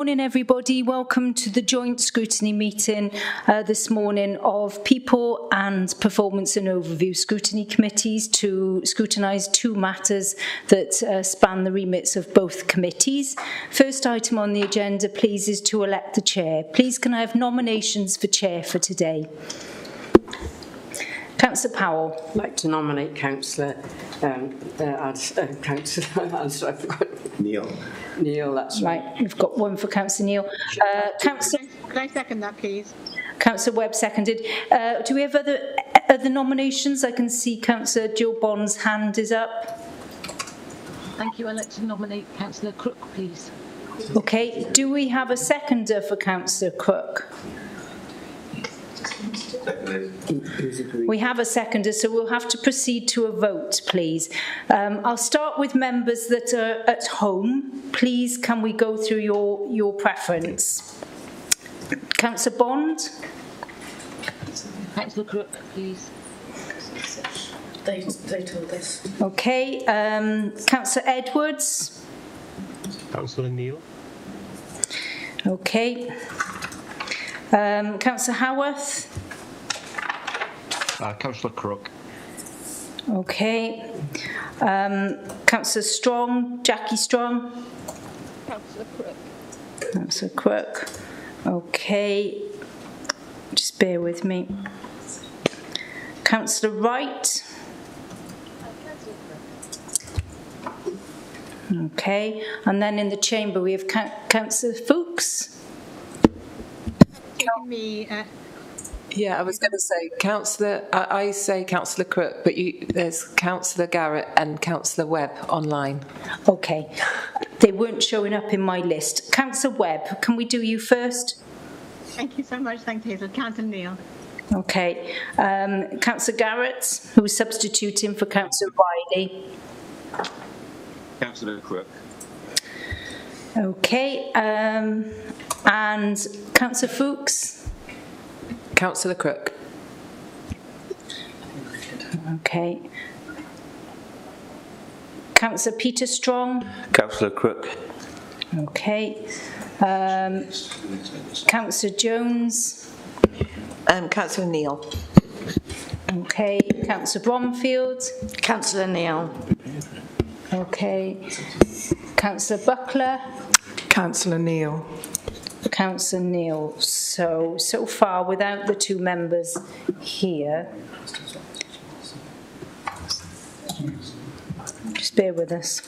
Morning everybody, welcome to the joint scrutiny meeting this morning of People and Performance and Overview Scrutiny Committees to scrutinise two matters that span the remits of both committees. First item on the agenda, please, is to elect the chair. Please can I have nominations for chair for today? Councillor Powell. I'd like to nominate Councillor Neil, that's right. We've got one for Councillor Neil. Could I second that, please? Councillor Webb seconded. Do we have other nominations? I can see Councillor Jill Bond's hand is up. Thank you. I'd like to nominate Councillor Crook, please. Okay. Do we have a seconder for Councillor Crook? We have a seconder, so we'll have to proceed to a vote, please. I'll start with members that are at home. Please, can we go through your preference? Councillor Bond? Councillor Crook, please. They told us. Okay. Councillor Edwards? Councillor Neil. Okay. Councillor Howarth? Councillor Crook. Okay. Councillor Strong, Jackie Strong? Councillor Crook. Councillor Crook. Okay. Just bear with me. Councillor Wright? Okay. And then in the chamber we have Councillor Fuchs? Yeah, I was going to say Councillor. I say Councillor Crook, but there's Councillor Garrett and Councillor Webb online. Okay, they weren't showing up in my list. Councillor Webb, can we do you first? Thank you so much. Thanks, Hazel. Councillor Neil. Okay, Councillor Garrett, who is substituting for Councillor Riley. Councillor Crook. Okay, and Councillor Fuchs. Councillor Crook. Okay. Councillor Peter Strong. Councillor Crook. Okay. Councillor Jones. Councillor Neil. Okay. Councillor Bromfield. Councillor Neil. Okay. Councillor Buckler. Councillor Neil. Councillor Neil. So far, without the two members here, just bear with us.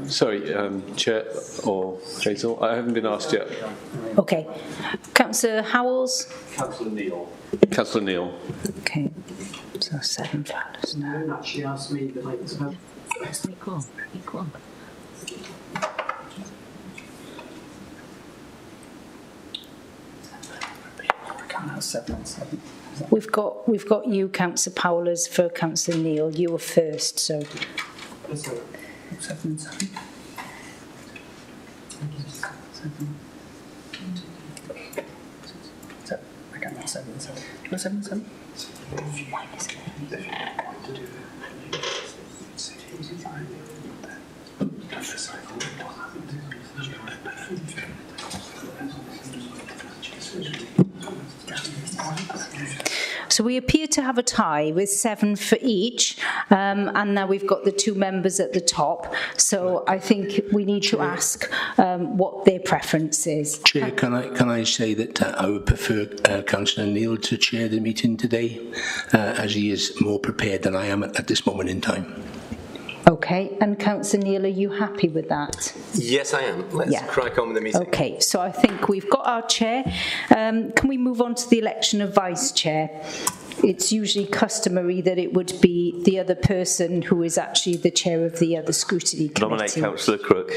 Sorry, Chair or Hazel, I haven't been asked yet. Okay. Councillor Howells. Councillor Neil. Councillor Neil. Okay. So 7 fellas now. She asked me the late vote. Equal. We've got you, Councillor Powlers, for Councillor Neil. You were first, so. 7 and 7. I can't have 7 and 7. Do you want 7 and 7? So we appear to have a tie with 7 for each, and now we've got the two members at the top. So I think we need to ask what their preference is. Chair, can I say that I would prefer Councillor Neil to chair the meeting today, as he is more prepared than I am at this moment in time. Okay, and Councillor Neil, are you happy with that? Yes, I am. Let's crack on with the meeting. Okay, so I think we've got our chair. Can we move on to the election of vice chair? It's usually customary that it would be the other person who is actually the chair of the other scrutiny committee. Nominate Councillor Crook.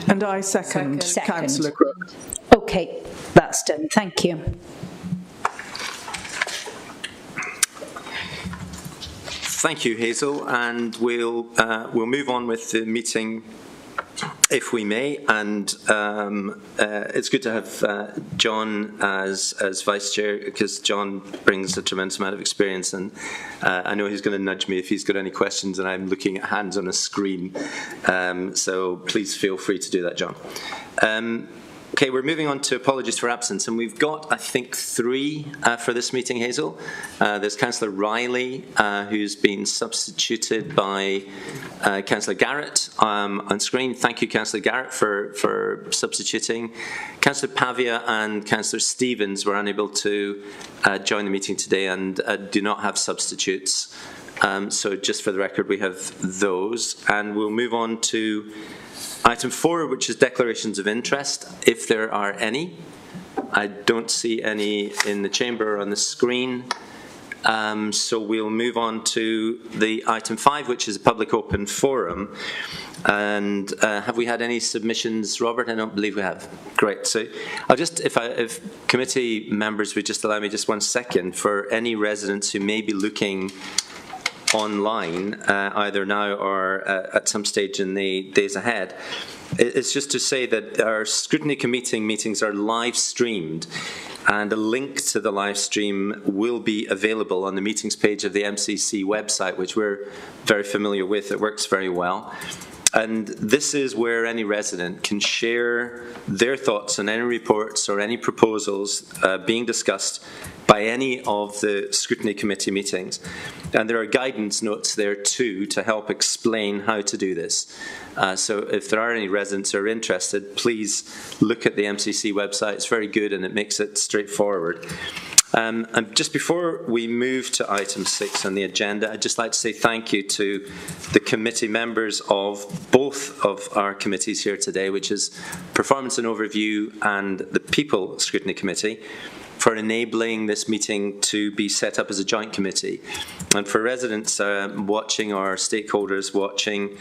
And I second. Councillor Crook. Okay, that's done. Thank you. Thank you, Hazel, and we'll move on with the meeting if we may, and it's good to have John as Vice Chair, because John brings a tremendous amount of experience, and I know he's going to nudge me if he's got any questions, and I'm looking at hands on a screen, so please feel free to do that, John. Okay, we're moving on to apologies for absence, and we've got, I think, 3 for this meeting, Hazel. There's Councillor Riley, who's been substituted by Councillor Garrett on screen. Thank you, Councillor Garrett, for substituting. Councillor Pavia and Councillor Stevens were unable to join the meeting today and do not have substitutes. So just for the record, we have those, and we'll move on to Item 4, which is declarations of interest, if there are any. I don't see any in the chamber or on the screen. So we'll move on to the Item 5, which is a public open forum. And have we had any submissions, Robert? I don't believe we have. Great. So I'll just, if committee members would just allow me just 1 second, for any residents who may be looking online, either now or at some stage in the days ahead. It's just to say that our Scrutiny Committee meetings are live streamed, and a link to the live stream will be available on the meetings page of the MCC website, which we're very familiar with. It works very well. And this is where any resident can share their thoughts on any reports or any proposals being discussed by any of the Scrutiny Committee meetings. And there are guidance notes there too to help explain how to do this. So if there are any residents who are interested, please look at the MCC website. It's very good and it makes it straightforward. And just before we move to item 6 on the agenda, I'd just like to say thank you to the committee members of both of our committees here today, which is Performance and Overview and the People Scrutiny Committee, for enabling this meeting to be set up as a joint committee. And for residents watching or stakeholders watching,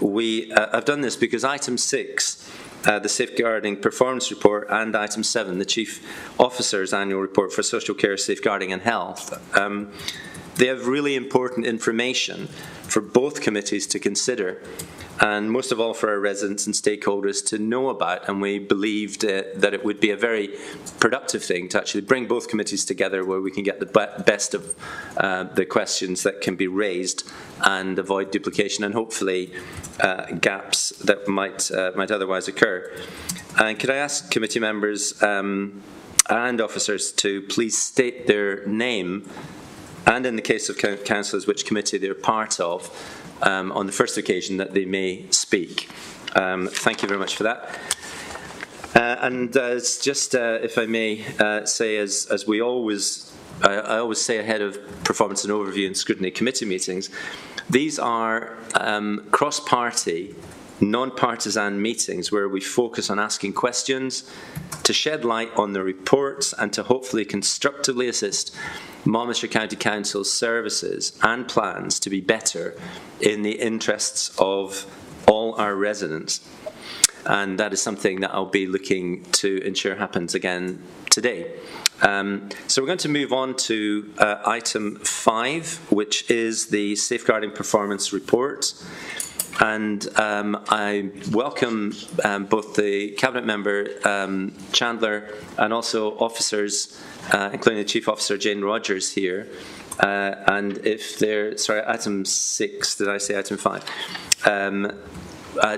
I've done this because item 6, the Safeguarding Performance Report, and item 7, the Chief Officer's Annual Report for Social Care, Safeguarding and Health, they have really important information for both committees to consider, and most of all for our residents and stakeholders to know about. And we believed that it would be a very productive thing to actually bring both committees together, where we can get the best of the questions that can be raised and avoid duplication and hopefully gaps that might otherwise occur. And could I ask committee members and officers to please state their name, and in the case of councillors, which committee they're part of, on the first occasion that they may speak. Thank you very much for that. And just, if I may say, as we always, I always say ahead of Performance and Overview and Scrutiny Committee meetings, these are cross-party, non-partisan meetings where we focus on asking questions to shed light on the reports and to hopefully constructively assist Monmouthshire County Council's services and plans to be better in the interests of all our residents. And that is something that I'll be looking to ensure happens again today. So we're going to move on to item 5, which is the Safeguarding Performance Report. And I welcome both the Cabinet Member Chandler and also officers, including the Chief Officer Jane Rogers here. And if they're, sorry, item 6, did I say item 5?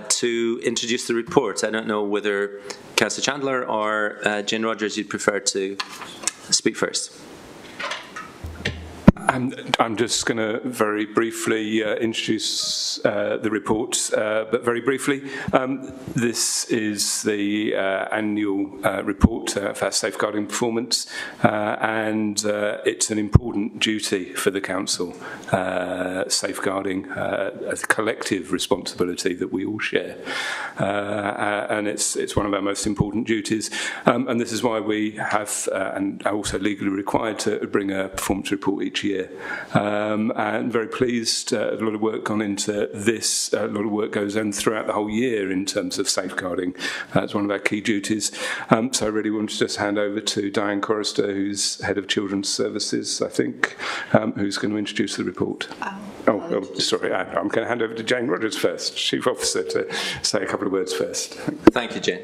To introduce the report. I don't know whether Councillor Chandler or Jane Rogers you'd prefer to speak first. I'm just going to very briefly introduce the report, but very briefly. This is the annual report for safeguarding performance, and it's an important duty for the Council, safeguarding a collective responsibility that we all share. And it's one of our most important duties, and this is why we have, and are also legally required to bring a performance report each year. year. And very pleased, a lot of work gone into this, a lot of work goes on throughout the whole year in terms of safeguarding. That's one of our key duties. So I really want to just hand over to Diane Chorister, who's Head of Children's Services, I think, who's going to introduce the report. Sorry, I'm going to hand over to Jane Rogers first, Chief Officer, to say a couple of words first. Thank you, Jane.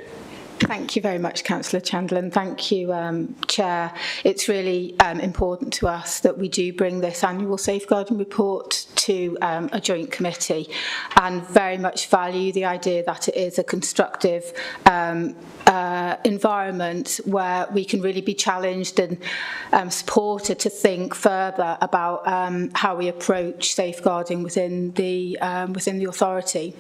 Thank you very much, Councillor Chandler, and thank you, Chair. It's really important to us that we do bring this annual safeguarding report to a joint committee, and very much value the idea that it is a constructive environment where we can really be challenged and supported to think further about how we approach safeguarding within the authority.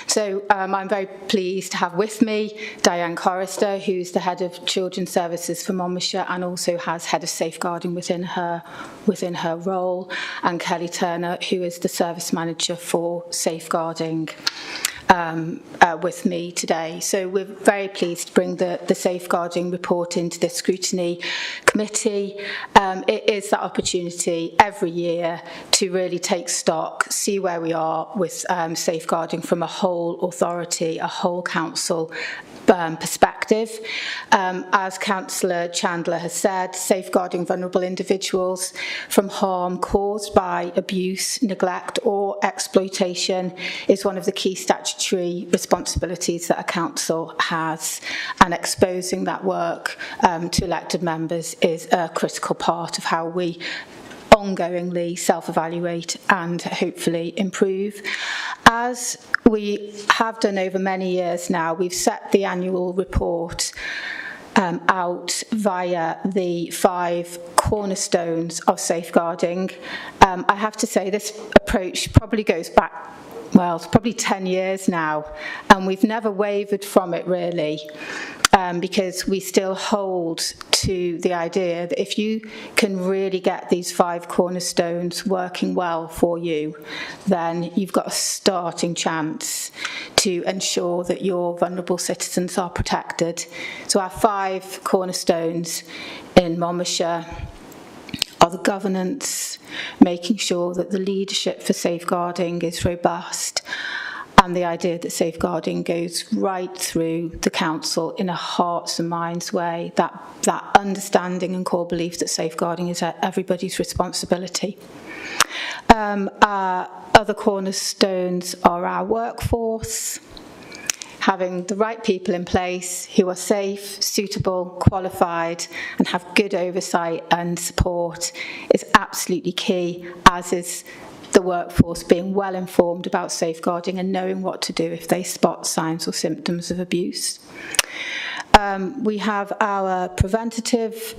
So I'm very pleased to have with me Diane Chorister, who's the Head of Children's Services for Monmouthshire and also has Head of Safeguarding within her role, and Kelly Turner, who is the Service Manager for Safeguarding with me today. So we're very pleased to bring the safeguarding report into the Scrutiny Committee. It is that opportunity every year to really take stock, see where we are with safeguarding from a whole authority, a whole council perspective. As Councillor Chandler has said, safeguarding vulnerable individuals from harm caused by abuse, neglect or exploitation is one of the key statutory responsibilities that a council has, and exposing that work to elected members is a critical part of how we ongoingly self-evaluate and hopefully improve. As we have done over many years now, we've set the annual report out via the 5 cornerstones of safeguarding. I have to say this approach probably goes back, well, it's probably 10 years now, and we've never wavered from it really. Because we still hold to the idea that if you can really get these 5 cornerstones working well for you, then you've got a starting chance to ensure that your vulnerable citizens are protected. So our 5 cornerstones in Monmouthshire are the governance, making sure that the leadership for safeguarding is robust, and the idea that safeguarding goes right through the council in a hearts and minds way, that understanding and core belief that safeguarding is everybody's responsibility. Our other cornerstones are our workforce. Having the right people in place who are safe, suitable, qualified and have good oversight and support is absolutely key, as is the workforce being well informed about safeguarding and knowing what to do if they spot signs or symptoms of abuse. We have our preventative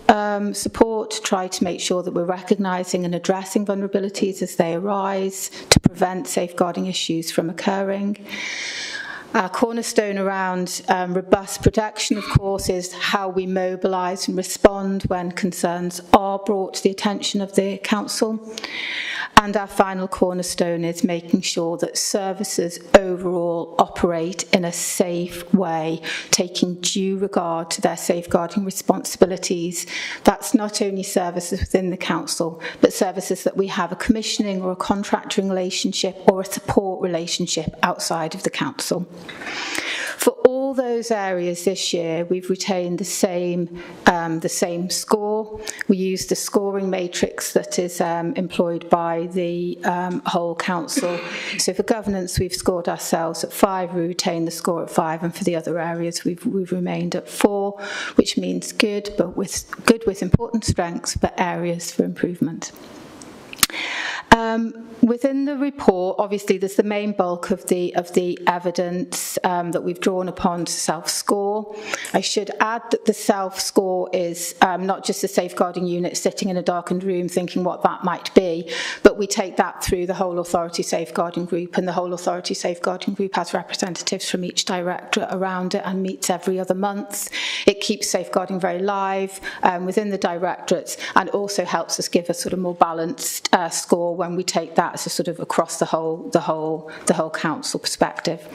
support to try to make sure that we're recognising and addressing vulnerabilities as they arise to prevent safeguarding issues from occurring. Our cornerstone around robust protection, of course, is how we mobilise and respond when concerns are brought to the attention of the council. And our final cornerstone is making sure that services overall operate in a safe way, taking due regard to their safeguarding responsibilities. That's not only services within the council, but services that we have a commissioning or a contracting relationship or a support relationship outside of the council. For all those areas this year, we've retained the same score. We use the scoring matrix that is employed by the whole council. So for governance, we've scored ourselves at 5. We retained the score at 5, and for the other areas, we've remained at 4, which means good with important strengths, but areas for improvement. Within the report, obviously, there's the main bulk of the evidence that we've drawn upon to self-score. I should add that the self-score is not just a safeguarding unit sitting in a darkened room thinking what that might be, but we take that through the whole authority safeguarding group, and the whole authority safeguarding group has representatives from each directorate around it and meets every other month. It keeps safeguarding very live within the directorates, and also helps us give a sort of more balanced score when we take that as a sort of across the whole council perspective.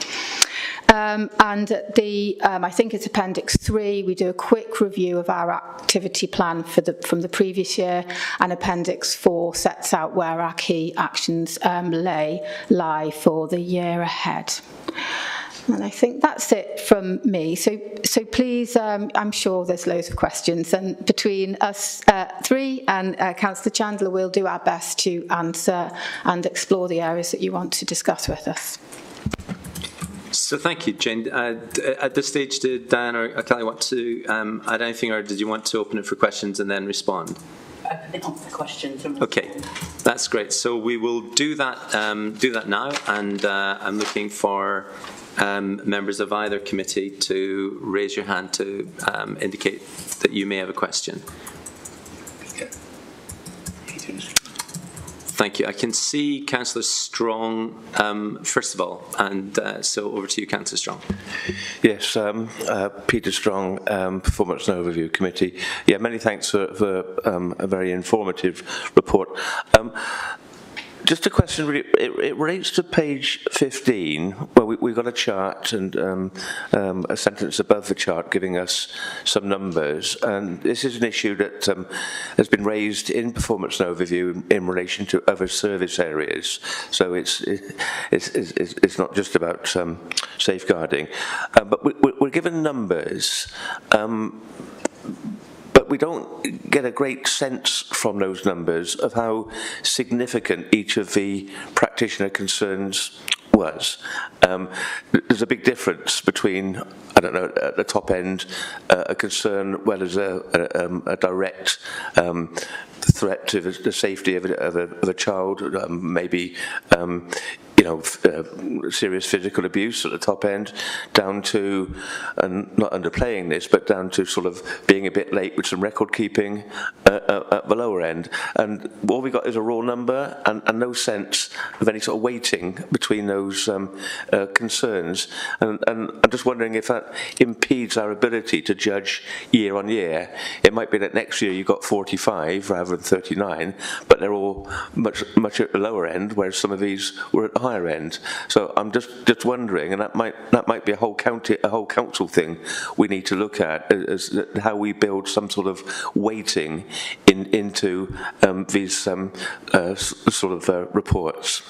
And at the, I think it's Appendix 3, we do a quick review of our activity plan from the previous year, and Appendix 4 sets out where our key actions lie for the year ahead. And I think that's it from me. So please, I'm sure there's loads of questions, and between us three and Councillor Chandler, we'll do our best to answer and explore the areas that you want to discuss with us. So thank you, Jane. At this stage, did Diane or Kelly want to add anything, or did you want to open it for questions and then respond? Open it up for questions. Okay, that's great. So we will do that now, and I'm looking for members of either committee to raise your hand to indicate that you may have a question. Thank you. I can see Councillor Strong first of all, and so over to you, Councillor Strong. Yes, Peter Strong, Performance and Overview Committee. Yeah, many thanks for a very informative report. Just a question, really, it relates to page 15, where we've got a chart and a sentence above the chart giving us some numbers. And this is an issue that has been raised in Performance and Overview in relation to other service areas. So it's not just about safeguarding. But we're given numbers. But we don't get a great sense from those numbers of how significant each of the practitioner concerns was. There's a big difference between, I don't know, at the top end, a concern where there's a direct threat to the safety of a child, maybe serious physical abuse at the top end, down to, and not underplaying this, but down to sort of being a bit late with some record keeping at the lower end. And all we got is a raw number and no sense of any sort of weighting between those concerns. And I'm just wondering if that impedes our ability to judge year on year. It might be that next year you got 45 rather than 39, but they're all much at the lower end, whereas some of these were at the higher end. So I'm just wondering, and that might be a whole council thing we need to look at, as how we build some sort of weighting into these sort of reports.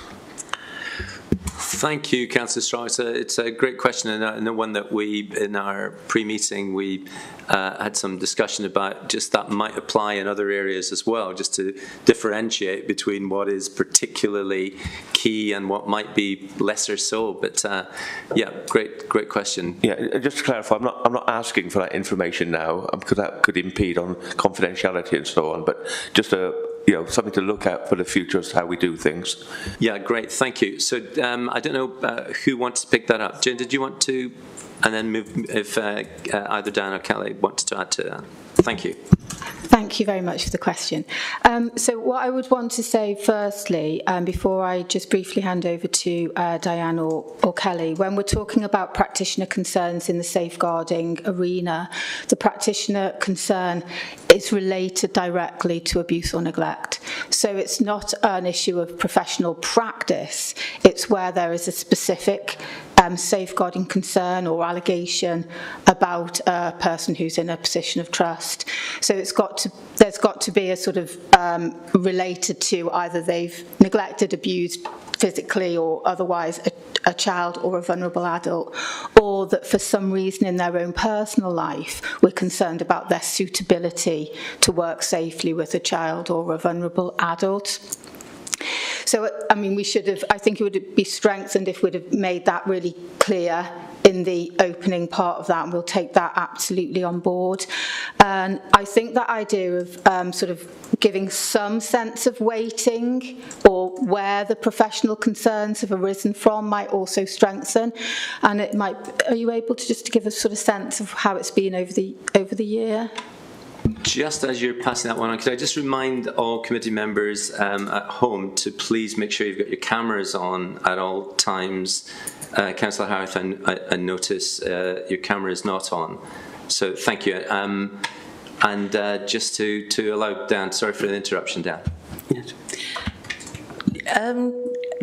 Thank you, Councillor Strong. It's a great question, and the one that we, in our pre-meeting, we had some discussion about. Just that might apply in other areas as well, just to differentiate between what is particularly key and what might be lesser so. But yeah, great question. Yeah, just to clarify, I'm not asking for that information now, because that could impede on confidentiality and so on. But just something to look at for the future as to how we do things. Yeah, great, thank you. So I don't know who wants to pick that up. Jen, did you want to, and then move if either Dan or Kelly wanted to add to that? Thank you. Thank you very much for the question. So what I would want to say firstly, before I just briefly hand over to Diane or Kelly, when we're talking about practitioner concerns in the safeguarding arena, the practitioner concern is related directly to abuse or neglect. So it's not an issue of professional practice, it's where there is a specific safeguarding concern or allegation about a person who's in a position of trust. So there's got to be a sort of related to either they've neglected, abused physically or otherwise a child or a vulnerable adult, or that for some reason in their own personal life we're concerned about their suitability to work safely with a child or a vulnerable adult. So, I mean, I think it would be strengthened if we'd have made that really clear in the opening part of that, and we'll take that absolutely on board. And I think that idea of sort of giving some sense of weighting or where the professional concerns have arisen from might also strengthen. And it might, are you able to just give a sort of sense of how it's been over the year? Just as you're passing that one on, could I just remind all committee members at home to please make sure you've got your cameras on at all times. Councillor Howarth, I notice your camera is not on. So thank you. And just to allow Dan, sorry for the interruption, Dan. Yes.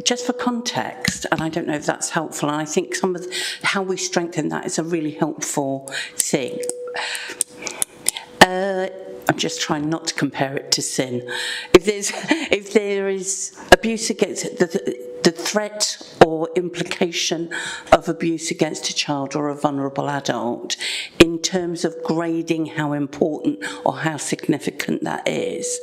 just for context, and I don't know if that's helpful, and I think some of how we strengthen that is a really helpful thing. I'm just trying not to compare it to sin. If there is abuse against the threat or implication of abuse against a child or a vulnerable adult, in terms of grading how important or how significant that is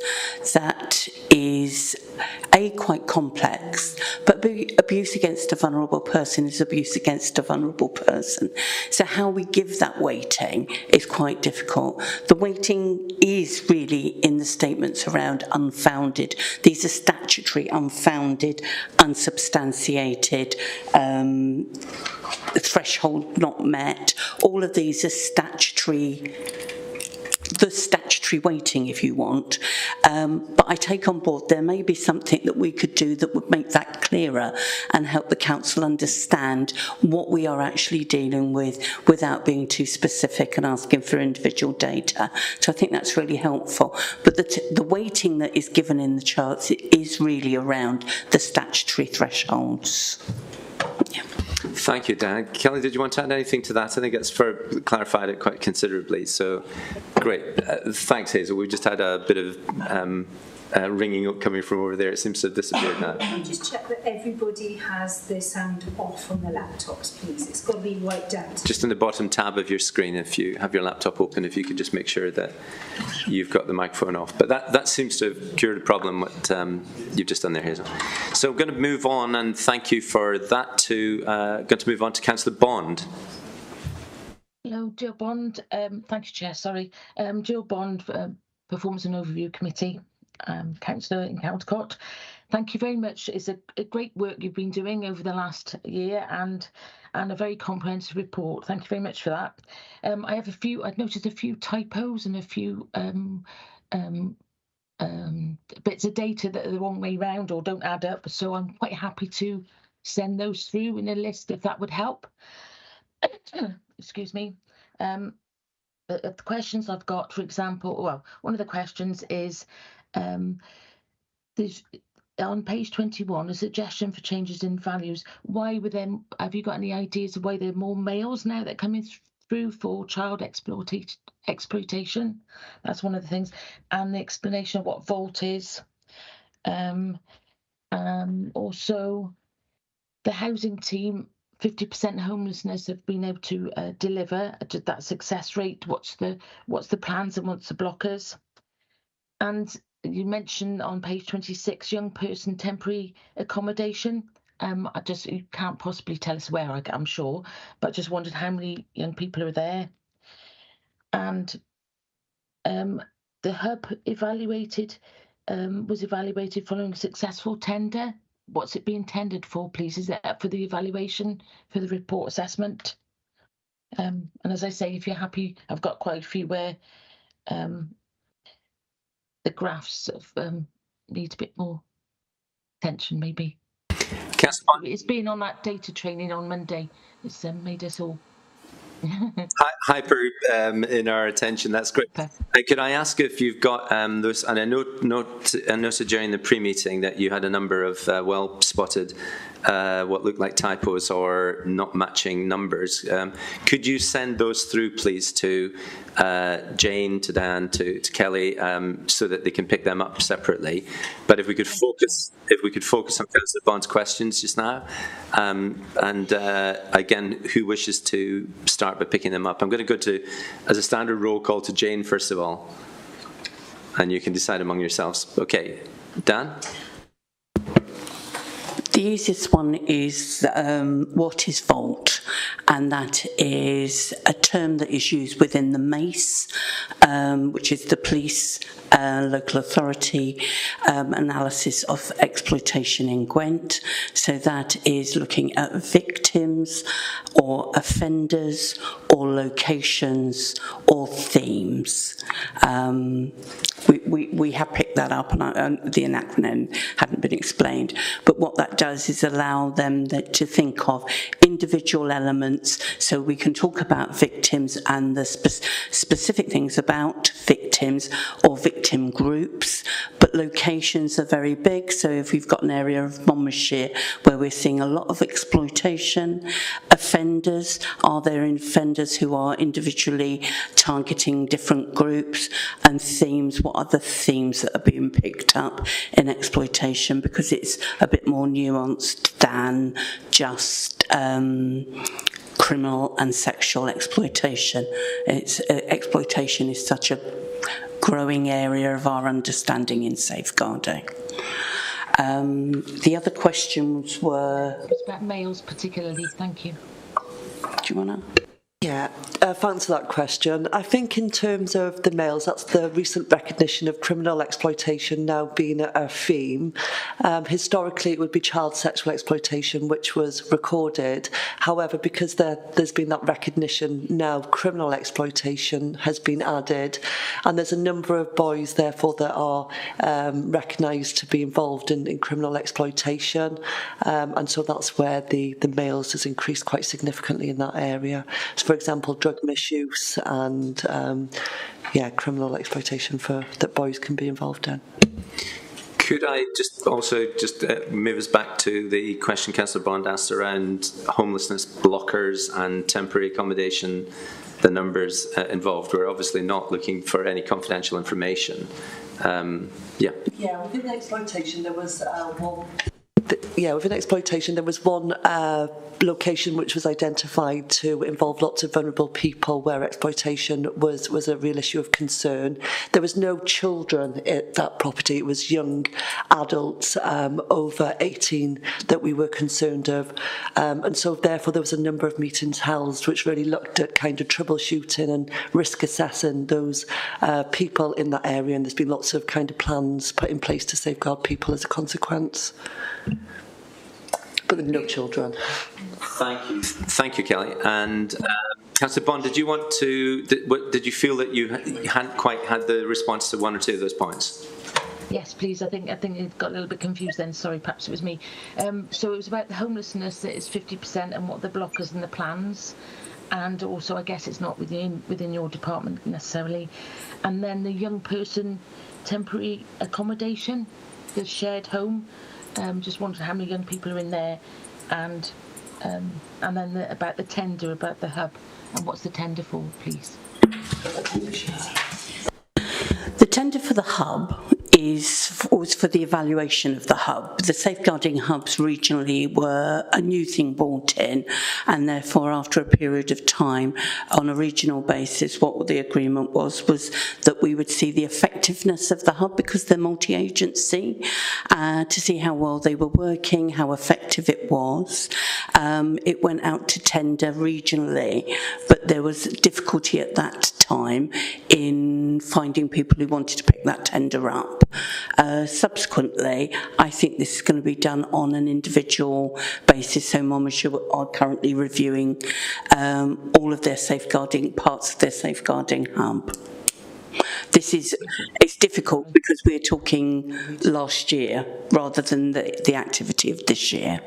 quite complex. But abuse against a vulnerable person is abuse against a vulnerable person. So how we give that weighting is quite difficult. The weighting is really in the statements around unfounded. These are statutory, unfounded, unsubstantiated, threshold not met. All of these are the statutory weighting, if you want. But I take on board there may be something that we could do that would make that clearer and help the council understand what we are actually dealing with without being too specific and asking for individual data. So I think that's really helpful. But the weighting that is given in the charts is really around the statutory thresholds. Yeah. Thank you, Dan. Kelly, did you want to add anything to that? I think it's clarified it quite considerably. So, great. Thanks, Hazel. We just had a bit of ringing up coming from over there. It seems to have disappeared now. Just check that everybody has their sound off on their laptops, please. It's got to be right down. Just in the bottom tab of your screen, if you have your laptop open, if you could just make sure that you've got the microphone off. But that seems to have cured the problem, what you've just done there, Hazel. So I'm going to move on, and thank you for that. Going to move on to Councillor Bond. Hello, Jill Bond. Thank you, Chair. Sorry. Jill Bond, Performance and Overview Committee. Councillor in Caldecott. Thank you very much. It's a great work you've been doing over the last year and a very comprehensive report. Thank you very much for that. I've noticed a few typos and a few bits of data that are the wrong way round or don't add up. So I'm quite happy to send those through in a list if that would help. Excuse me. The questions I've got, for example, well, one of the questions is there's on page 21 a suggestion for changes in values. Why were there? Have you got any ideas of why there are more males now that are coming through for child exploitation? That's one of the things, and the explanation of what vault is. Also, the housing team. 50% homelessness have been able to deliver that success rate. What's the plans and what's the blockers? And you mentioned on page 26 young person temporary accommodation. You can't possibly tell us where, I'm sure, but just wondered how many young people are there. And the hub was evaluated following a successful tender. What's it being tendered for, please? Is it up for the evaluation, for the report assessment? And as I say, if you're happy, I've got quite a few where the graphs need a bit more attention, maybe. It's been on that data training on Monday. It's made us all hyper in our attention. That's great. Could I ask if you've got those? And I noted during the pre-meeting that you had a number of well spotted what looked like typos or not matching numbers. Could you send those through, please, to Jane, to Dan, to Kelly, so that they can pick them up separately? But if we could focus on Councillor Bond's questions just now, and again, who wishes to start by picking them up? I'm going to go as a standard roll call to Jane first of all, and you can decide among yourselves. Okay, Dan. The easiest one is what is vault, and that is a term that is used within the MACE, which is the police local authority analysis of exploitation in Gwent. So that is looking at victims or offenders or locations or themes. We have picked that up, and the acronym hadn't been explained, but what that does is allow them to think of individual elements, so we can talk about victims and the specific things about victims victims or victim groups, but locations are very big. So if we've got an area of Monmouthshire where we're seeing a lot of exploitation, offenders, are there offenders who are individually targeting different groups, and themes, what are the themes that are being picked up in exploitation, because it's a bit more nuanced than just criminal and sexual exploitation. Exploitation is such a growing area of our understanding in safeguarding. The other questions were... It's about males particularly, thank you. Do you want to? Yeah, thanks for that question. I think in terms of the males, that's the recent recognition of criminal exploitation now being a theme. Historically, it would be child sexual exploitation, which was recorded. However, because there's been that recognition, now criminal exploitation has been added. And there's a number of boys, therefore, that are recognised to be involved in criminal exploitation. And so that's where the males has increased quite significantly in that area. So, for example, drug misuse and criminal exploitation that boys can be involved in. Could I just also move us back to the question Councillor Bond asked around homelessness blockers and temporary accommodation, the numbers involved? We're obviously not looking for any confidential information. Within exploitation there was one location which was identified to involve lots of vulnerable people where exploitation was a real issue of concern. There was no children at that property. It was young adults over 18 that we were concerned of. And so therefore there was a number of meetings held which really looked at kind of troubleshooting and risk assessing those people in that area, and there's been lots of kind of plans put in place to safeguard people as a consequence. But no children. Thank you, Kelly. And Councillor Bond, did you want to? Did you feel that you hadn't quite had the response to one or two of those points? Yes, please. I think it got a little bit confused then. Sorry, perhaps it was me. So it was about the homelessness that is 50% and what the blockers and the plans, and also I guess it's not within your department necessarily. And then the young person temporary accommodation, the shared home. Just wondered how many young people are in there, and then about the tender, about the hub, and what's the tender for, please? The tender for the hub was for the evaluation of the hub. The safeguarding hubs regionally were a new thing brought in, and therefore after a period of time on a regional basis what the agreement was that we would see the effectiveness of the hub, because they're multi-agency, to see how well they were working, how effective it was. It went out to tender regionally, but there was difficulty at that time in finding people who wanted to pick that tender up. Subsequently, I think this is going to be done on an individual basis. So Monmouthshire are currently reviewing all of their safeguarding, parts of their safeguarding hub. It's difficult because we're talking last year rather than the activity of this year.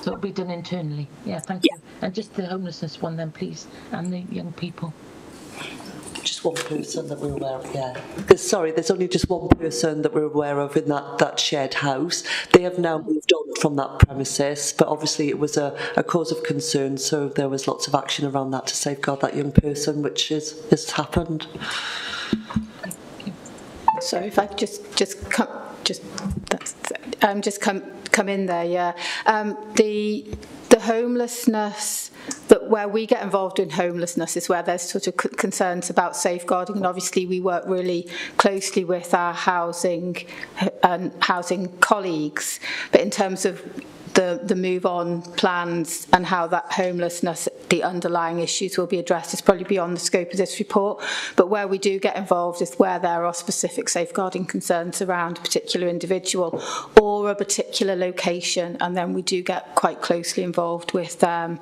So it'll be done internally. Yeah, thank you. And just the homelessness one then, please, and the young people. Just one person that we're aware of, there's only just one person that we're aware of in that shared house. They have now moved on from that premises, but obviously it was a cause of concern, so there was lots of action around that to safeguard that young person, which has happened. So if I could just come in there, the homelessness, that where we get involved in homelessness is where there's sort of concerns about safeguarding, and obviously we work really closely with our housing colleagues, but in terms of the move on plans and how that homelessness, the underlying issues will be addressed, is probably beyond the scope of this report. But where we do get involved is where there are specific safeguarding concerns around a particular individual or a particular location, and then we do get quite closely involved with our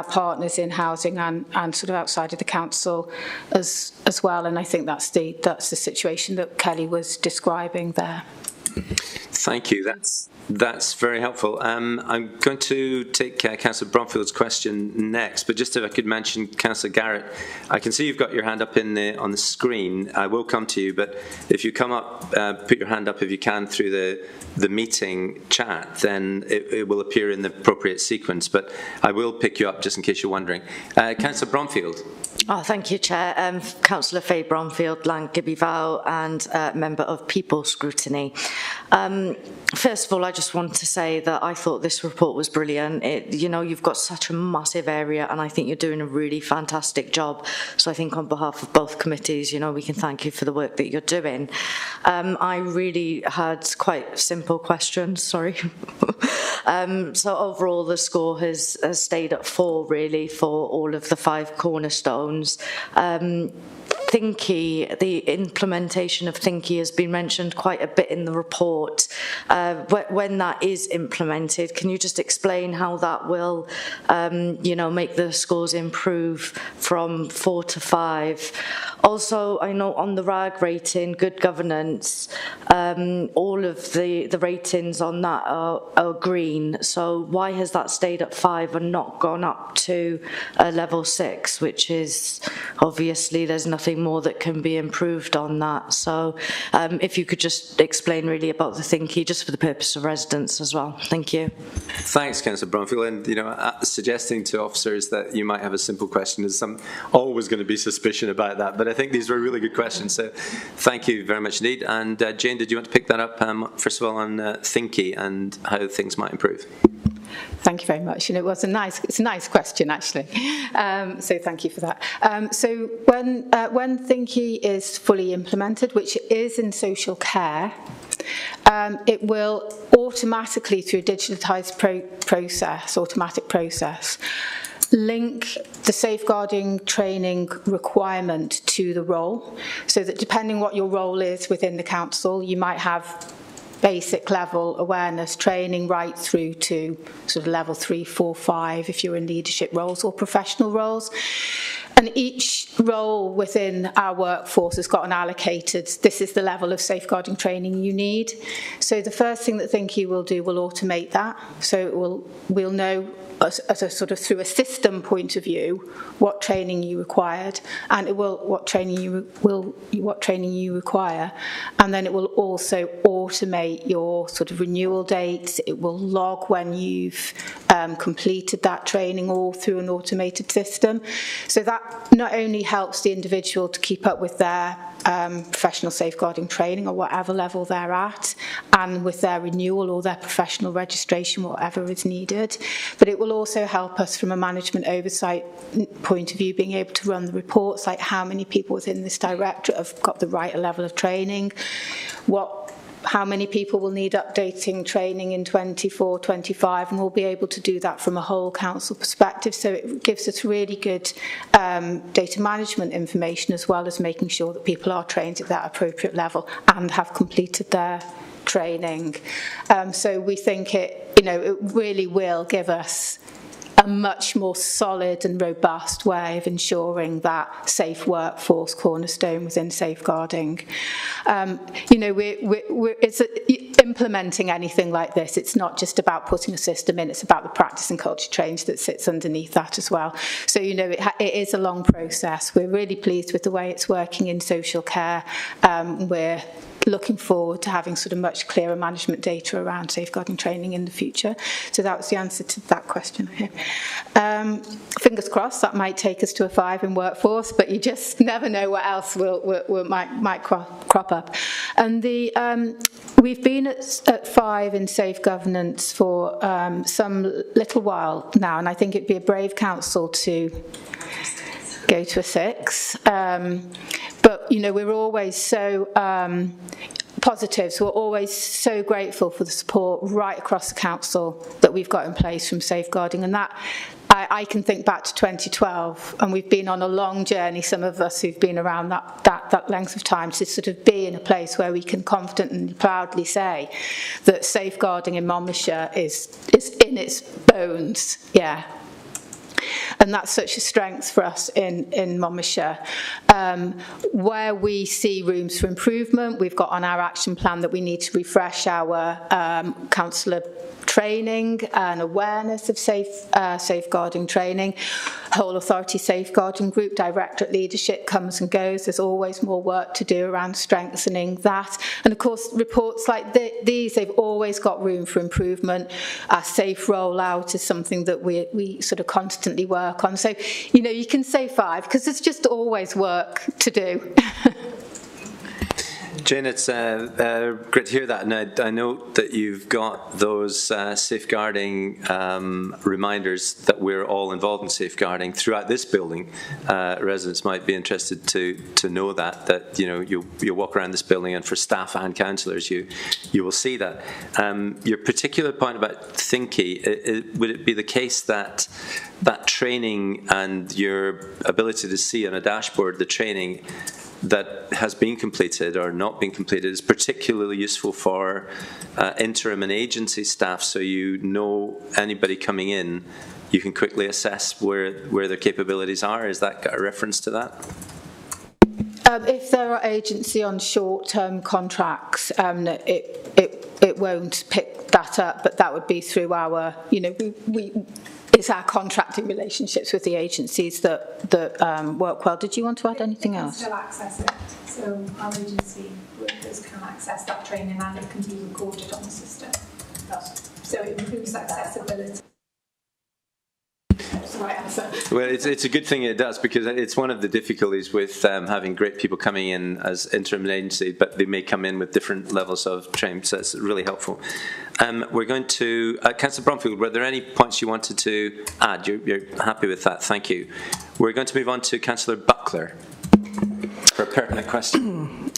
partners in housing and sort of outside of the council as well. And I think that's the situation that Kelly was describing there. Thank you. That's very helpful. I'm going to take Councillor Bromfield's question next, but just if I could mention Councillor Garrett, I can see you've got your hand up on the screen. I will come to you, but if you come up, put your hand up if you can through the meeting chat, then it will appear in the appropriate sequence. But I will pick you up just in case you're wondering. Councillor Bromfield. Oh, thank you, Chair. Councillor Faye Bromfield, Lang Gibby Vow, and member of People Scrutiny. First of all, I just want to say that I thought this report was brilliant. You've got such a massive area, and I think you're doing a really fantastic job. So I think on behalf of both committees, we can thank you for the work that you're doing. I really had quite simple questions, sorry. So overall, the score has stayed at 4, really, for all of the 5 cornerstones. Thinky, the implementation of Thinky has been mentioned quite a bit in the report. When that is implemented, can you just explain how that will, make the scores improve from 4 to 5? Also, I know on the RAG rating, good governance, all of the ratings on that are green. So why has that stayed at 5 and not gone up to level 6, which is obviously there's nothing more that can be improved on that. So if you could just explain really about the Thinky, just for the purpose of residents as well. Thank you. Thanks, Councillor Bromfield. And suggesting to officers that you might have a simple question is always going to be suspicion about that. But I think these were really good questions. So thank you very much indeed. And Jane, did you want to pick that up first of all on Thinky and how things might improve? Thank you very much. It's a nice question, actually. So thank you for that. So when Thinky is fully implemented, which it is in social care, it will automatically, through a digitalised automatic process, link the safeguarding training requirement to the role, so that depending what your role is within the council, you might have basic level awareness training right through to sort of level 3, 4, 5 if you're in leadership roles or professional roles. And each role within our workforce has got an allocated, this is the level of safeguarding training you need. So the first thing that Thinky will do will automate that. So we'll know as a sort of through a system point of view what training you required, and it will what training you require, and then it will also automate your sort of renewal dates. It will log when you've completed that training, all through an automated system. So that not only helps the individual to keep up with their professional safeguarding training or whatever level they're at, and with their renewal or their professional registration, whatever is needed, but it will also help us from a management oversight point of view, being able to run the reports, like how many people within this directorate have got the right level of training, how many people will need updating training in 24, 25, and we'll be able to do that from a whole council perspective. So it gives us really good data management information, as well as making sure that people are trained at that appropriate level and have completed their training. So we think it really will give us a much more solid and robust way of ensuring that safe workforce cornerstone within safeguarding. Implementing anything like this, it's not just about putting a system in, it's about the practice and culture change that sits underneath that as well. So, it is a long process. We're really pleased with the way it's working in social care. We're looking forward to having sort of much clearer management data around safeguarding training in the future. So that was the answer to that question. Fingers crossed that might take us to a 5 in workforce, but you just never know what else might crop up. And we've been at 5 in safe governance for some little while now, and I think it'd be a brave council to go to a 6. But, we're always so positive, so we're always so grateful for the support right across the council that we've got in place from safeguarding. And that, I can think back to 2012, and we've been on a long journey, some of us who've been around that length of time, to sort of be in a place where we can confidently and proudly say that safeguarding in Monmouthshire is in its bones, yeah. that's such a strength for us in Monmouthshire. Where we see rooms for improvement, we've got on our action plan that we need to refresh our councillor training and awareness of safeguarding training. Whole authority safeguarding group, directorate leadership comes and goes. There's always more work to do around strengthening that. And of course, reports like these, they've always got room for improvement. Our safe rollout is something that we sort of constantly work on. So, you know, you can say 5 because there's just always work to do. Jane, it's great to hear that, and I know that you've got those safeguarding reminders that we're all involved in safeguarding throughout this building. Residents might be interested to know that you know you'll walk around this building, and for staff and councillors, you will see that. Your particular point about Thinky, would it be the case that that training and your ability to see on a dashboard the training that has been completed or not been completed is particularly useful for interim and agency staff, so you know anybody coming in, you can quickly assess where their capabilities are? Is that got a reference to that? If there are agency on short-term contracts, it won't pick that up, but that would be through our, you know, it's our contracting relationships with the agencies that work well. Did you want to add anything else? Still access it, so our agency workers can access that training and it can be recorded on the system. So it improves accessibility. That's the right answer. Well, it's a good thing it does, because it's one of the difficulties with having great people coming in as interim and agency, but they may come in with different levels of training, so it's really helpful. We're going to Councillor Bromfield. Were there any points you wanted to add? You're happy with that? Thank you. We're going to move on to Councillor Buckler for a pertinent question.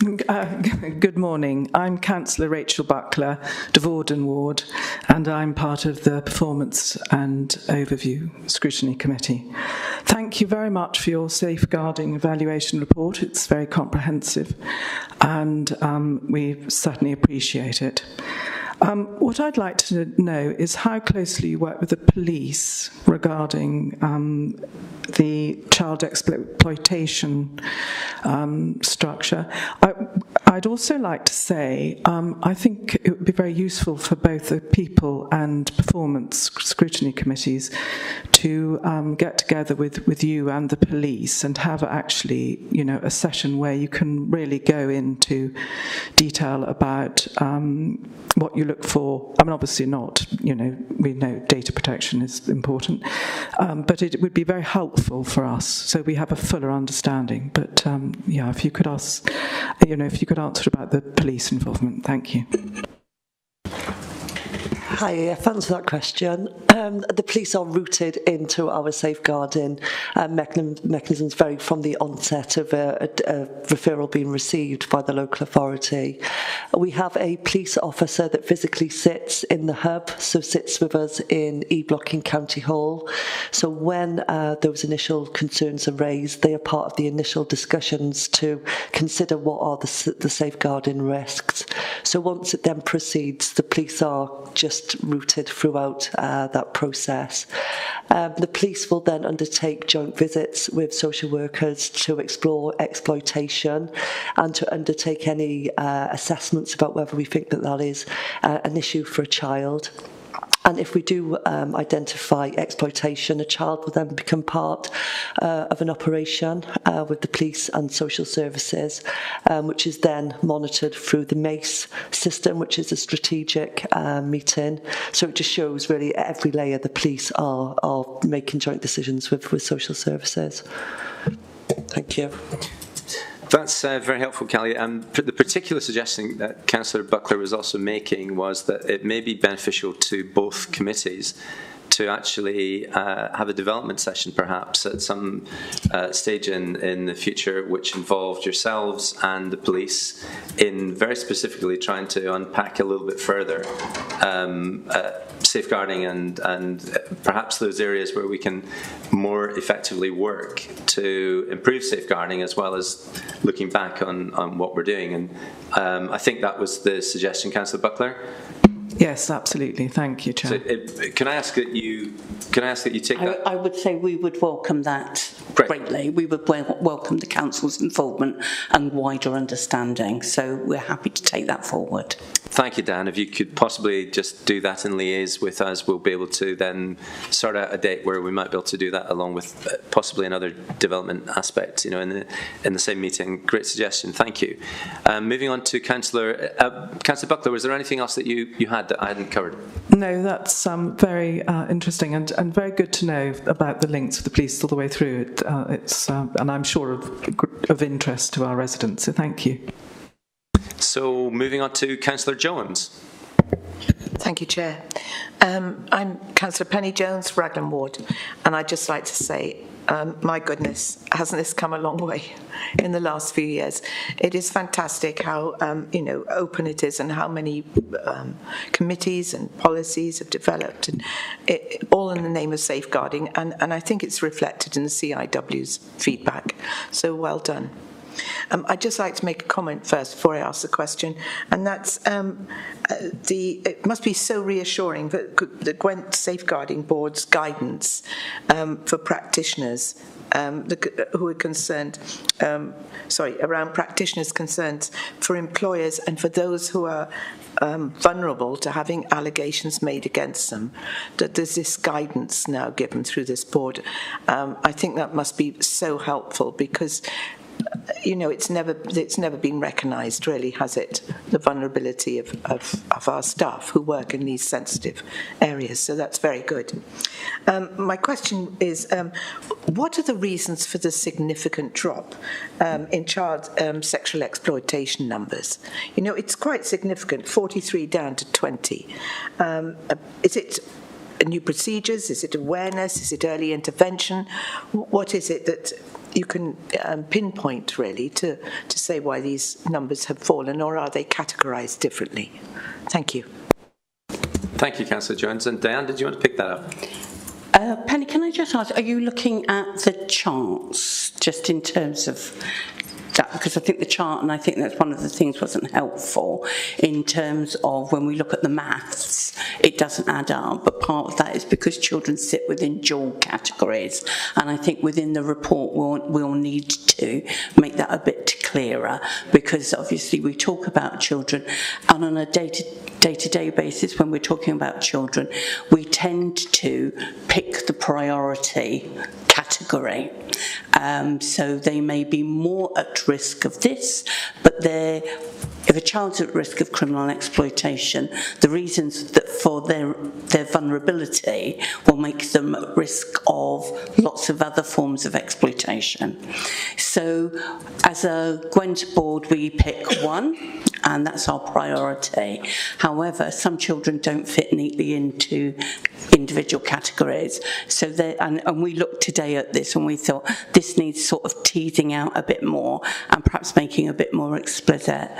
Good morning. I'm Councillor Rachel Buckler, Devorden Ward, and I'm part of the Performance and Overview Scrutiny Committee. Thank you very much for your safeguarding evaluation report. It's very comprehensive, and we certainly appreciate it. What I'd like to know is how closely you work with the police regarding the child exploitation structure. I'd also like to say I think it would be very useful for both the people and performance scrutiny committees to get together with you and the police and have actually, you know, a session where you can really go into detail about what you look for. I mean, obviously not, you know, we know data protection is important, but it would be very helpful for us so we have a fuller understanding. But yeah, if you could ask, you know, if you could answer about the police involvement. Thank you. Hi, thanks for that question. The police are rooted into our safeguarding mechanisms very from the onset of a referral being received by the local authority. We have a police officer that physically sits in the hub, so sits with us in E Block in County Hall. So when those initial concerns are raised, they are part of the initial discussions to consider what are the safeguarding risks. So once it then proceeds, the police are just rooted throughout that process. The police will then undertake joint visits with social workers to explore exploitation and to undertake any assessments about whether we think that that is an issue for a child. And if we do identify exploitation, a child will then become part of an operation with the police and social services, which is then monitored through the MACE system, which is a strategic meeting. So it just shows really at every layer the police are making joint decisions with social services. Thank you. That's very helpful, Callie. The particular suggestion that Councillor Buckler was also making was that it may be beneficial to both committees to actually have a development session perhaps at some stage in the future which involved yourselves and the police in very specifically trying to unpack a little bit further safeguarding and perhaps those areas where we can more effectively work to improve safeguarding as well as looking back on what we're doing. And I think that was the suggestion, Councillor Buckler. Yes, absolutely. Thank you, Chair. So, can I ask that you take that? I would say we would welcome that greatly. We would welcome the council's involvement and wider understanding. So we're happy to take that forward. Thank you, Dan. If you could possibly just do that and liaise with us, we'll be able to then sort out a date where we might be able to do that, along with possibly another development aspect, in the same meeting. Great suggestion. Thank you. Moving on to Councillor Buckler, was there anything else that you had that I hadn't covered? No, that's very interesting and very good to know about the links of the police all the way through. It's and I'm sure of interest to our residents. So thank you. So moving on to Councillor Jones. Thank you, Chair. I'm Councillor Penny Jones, Raglan Ward, and I'd just like to say, my goodness, hasn't this come a long way in the last few years? It is fantastic how open it is and how many committees and policies have developed, and all in the name of safeguarding. And I think it's reflected in the CIW's feedback. So well done. I'd just like to make a comment first before I ask the question, and that's it must be so reassuring that the Gwent Safeguarding Board's guidance for practitioners who are concerned, around practitioners' concerns for employers and for those who are vulnerable to having allegations made against them, that there's this guidance now given through this board. I think that must be so helpful because it's never been recognised, really, has it? The vulnerability of our staff who work in these sensitive areas. So that's very good. My question is, what are the reasons for the significant drop in child sexual exploitation numbers? It's quite significant, 43 down to 20. Is it new procedures? Is it awareness? Is it early intervention? What is it that you can pinpoint, really, to say why these numbers have fallen, or are they categorised differently? Thank you. Thank you, Councillor Jones. And Diane, did you want to pick that up? Penny, can I just ask, are you looking at the charts, just in terms of that? Because I think the chart, and I think that's one of the things wasn't helpful in terms of when we look at the maths, it doesn't add up, but part of that is because children sit within dual categories, and I think within the report we'll need to make that a bit clearer, because obviously we talk about children, and on a day-to-day basis when we're talking about children, we tend to pick the priority category. So they may be more at risk of this, but if a child's at risk of criminal exploitation, the reasons that for their vulnerability will make them at risk of lots of other forms of exploitation. So as a Gwent board, we pick one, and that's our priority. However, some children don't fit neatly into individual categories. So and we looked today at this and we thought this needs sort of teasing out a bit more and perhaps making a bit more explicit.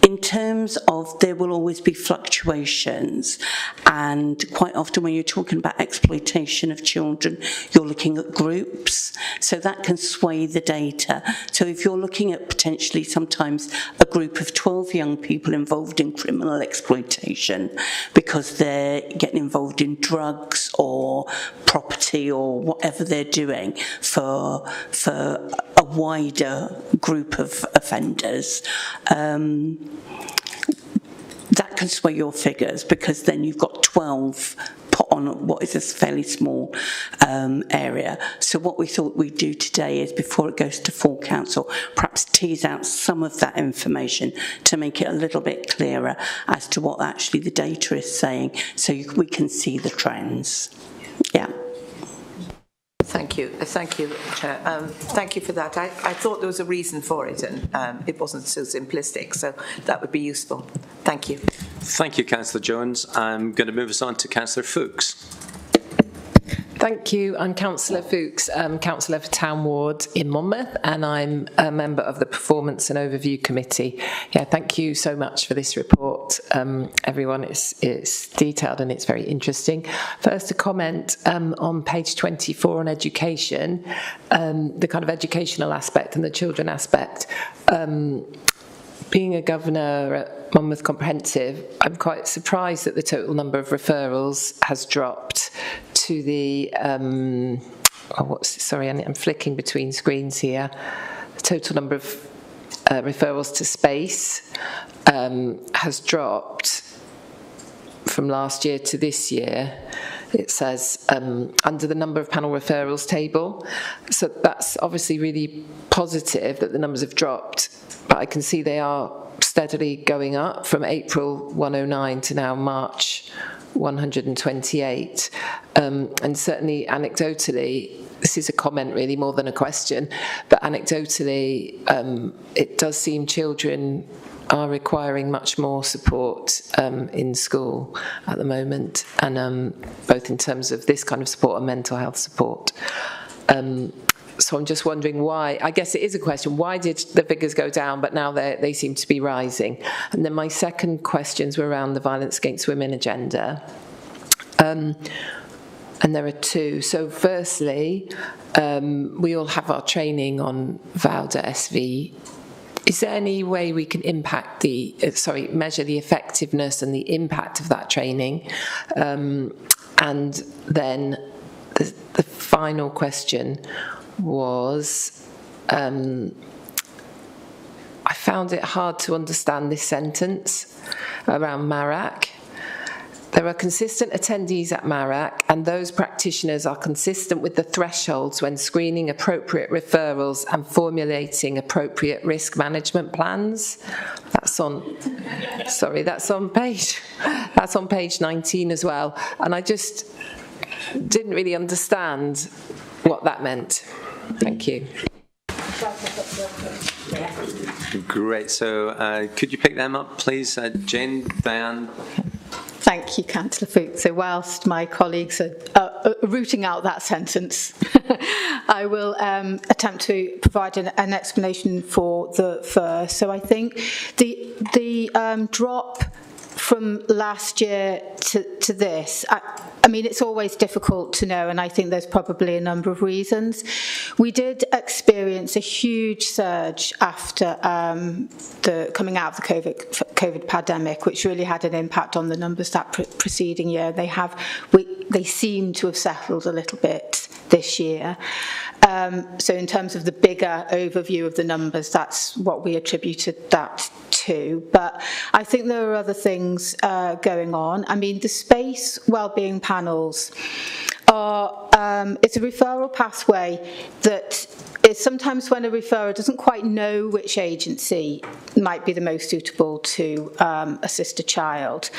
In terms of there will always be fluctuations, and quite often when you're talking about exploitation of children, you're looking at groups, so that can sway the data. So if you're looking at potentially sometimes a group of 12 young people involved in criminal exploitation because they're getting involved in drugs or property or whatever they're doing for a wider group of offenders, that can sway your figures, because then you've got 12 put on what is a fairly small area. So what we thought we'd do today is, before it goes to full council, perhaps tease out some of that information to make it a little bit clearer as to what actually the data is saying, so we can see the trends. Yeah. Thank you, Chair. Thank you for that. I thought there was a reason for it, and it wasn't so simplistic, so that would be useful. Thank you. Thank you, Councillor Jones. I'm going to move us on to Councillor Fuchs. Thank you. I'm Councillor Fuchs, Councillor for Town Ward in Monmouth, and I'm a member of the Performance and Overview Committee. Yeah, thank you so much for this report, everyone. It's detailed and it's very interesting. First, a comment on page 24 on education, the kind of educational aspect and the children aspect. Being a governor at Monmouth Comprehensive, I'm quite surprised that the total number of referrals has dropped to the, I'm flicking between screens here. The total number of referrals to space has dropped from last year to this year. It says under the number of panel referrals table. So that's obviously really positive that the numbers have dropped, but I can see they are steadily going up from April 109 to now March 128. And certainly anecdotally, this is a comment really more than a question, but anecdotally, it does seem children are requiring much more support in school at the moment, and both in terms of this kind of support and mental health support. So I'm just wondering why, I guess it is a question, why did the figures go down but now they seem to be rising? And then my second questions were around the violence against women agenda. And there are two. So firstly, we all have our training on VAUDA SV. Is there any way we can measure the effectiveness and the impact of that training? And then the final question was, I found it hard to understand this sentence around MARAC. There are consistent attendees at MARAC, and those practitioners are consistent with the thresholds when screening appropriate referrals and formulating appropriate risk management plans. That's on page 19 as well. And I just didn't really understand what that meant. Thank you. Great. So could you pick them up, please? Jane, Diane? Thank you, Councillor Fuchs. So whilst my colleagues are rooting out that sentence, I will attempt to provide an explanation for the first. So I think the drop from last year to this, I mean, it's always difficult to know, and I think there's probably a number of reasons. We did experience a huge surge after the coming out of the COVID pandemic, which really had an impact on the numbers that preceding year. They seem to have settled a little bit this year. So in terms of the bigger overview of the numbers, that's what we attributed that to. But I think there are other things going on. I mean, the space wellbeing panels are, it's a referral pathway that is sometimes when a referrer doesn't quite know which agency might be the most suitable to assist a child,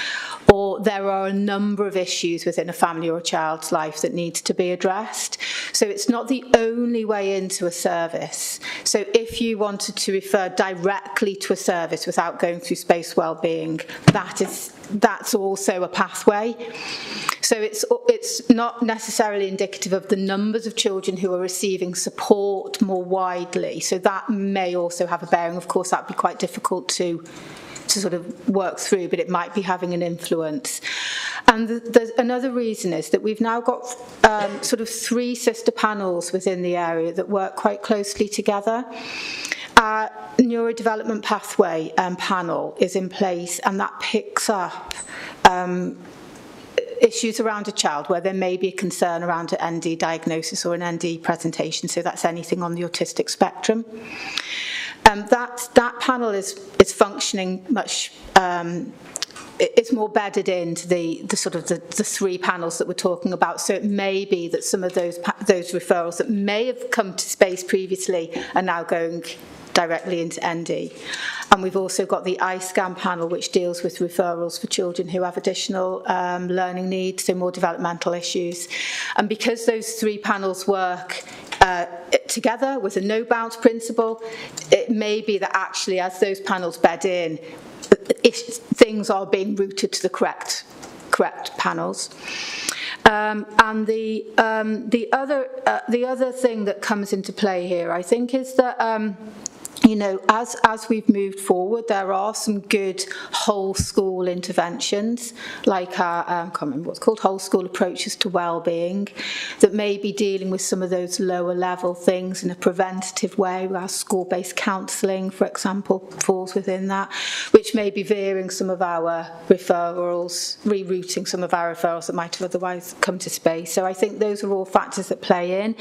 or there are a number of issues within a family or a child's life that needs to be addressed. So it's not the only way into a service. So if you wanted to refer directly to a service without going through space wellbeing, that's also a pathway. So it's not necessarily indicative of the numbers of children who are receiving support more widely. So that may also have a bearing. Of course, that would be quite difficult to sort of work through, but it might be having an influence. And there's another reason is that we've now got sort of 3 sister panels within the area that work quite closely together. Our neurodevelopment pathway panel is in place, and that picks up issues around a child where there may be a concern around an ND diagnosis or an ND presentation, so that's anything on the autistic spectrum. That panel is functioning much, it's more bedded into the sort of the 3 panels that we're talking about, so it may be that some of those referrals that may have come to space previously are now going directly into ND. And we've also got the iScan panel, which deals with referrals for children who have additional learning needs, so more developmental issues. And because those 3 panels work together with a no bounce principle, it may be that actually as those panels bed in, things are being routed to the correct panels. And the other thing that comes into play here, I think, is that as we've moved forward, there are some good whole school interventions, like our, I can't remember what's called, whole school approaches to wellbeing, that may be dealing with some of those lower level things in a preventative way. Our school-based counselling, for example, falls within that, which may be veering some of our referrals, rerouting some of our referrals that might have otherwise come to space. So I think those are all factors that play in.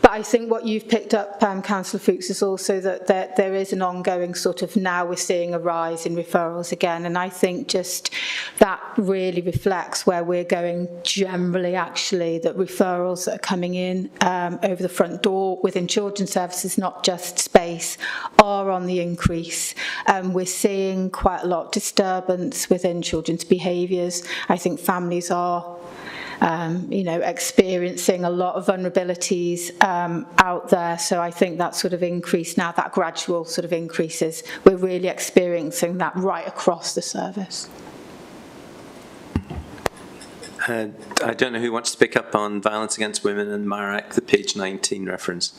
But I think what you've picked up, Councillor Fuchs, is also that there is an ongoing sort of, now we're seeing a rise in referrals again, and I think just that really reflects where we're going generally, actually, that referrals that are coming in over the front door within children's services, not just space, are on the increase. We're seeing quite a lot of disturbance within children's behaviours. I think families are experiencing a lot of vulnerabilities out there. So I think that sort of increase now, that gradual sort of increases, we're really experiencing that right across the service. I don't know who wants to pick up on violence against women and MARAC, the page 19 reference.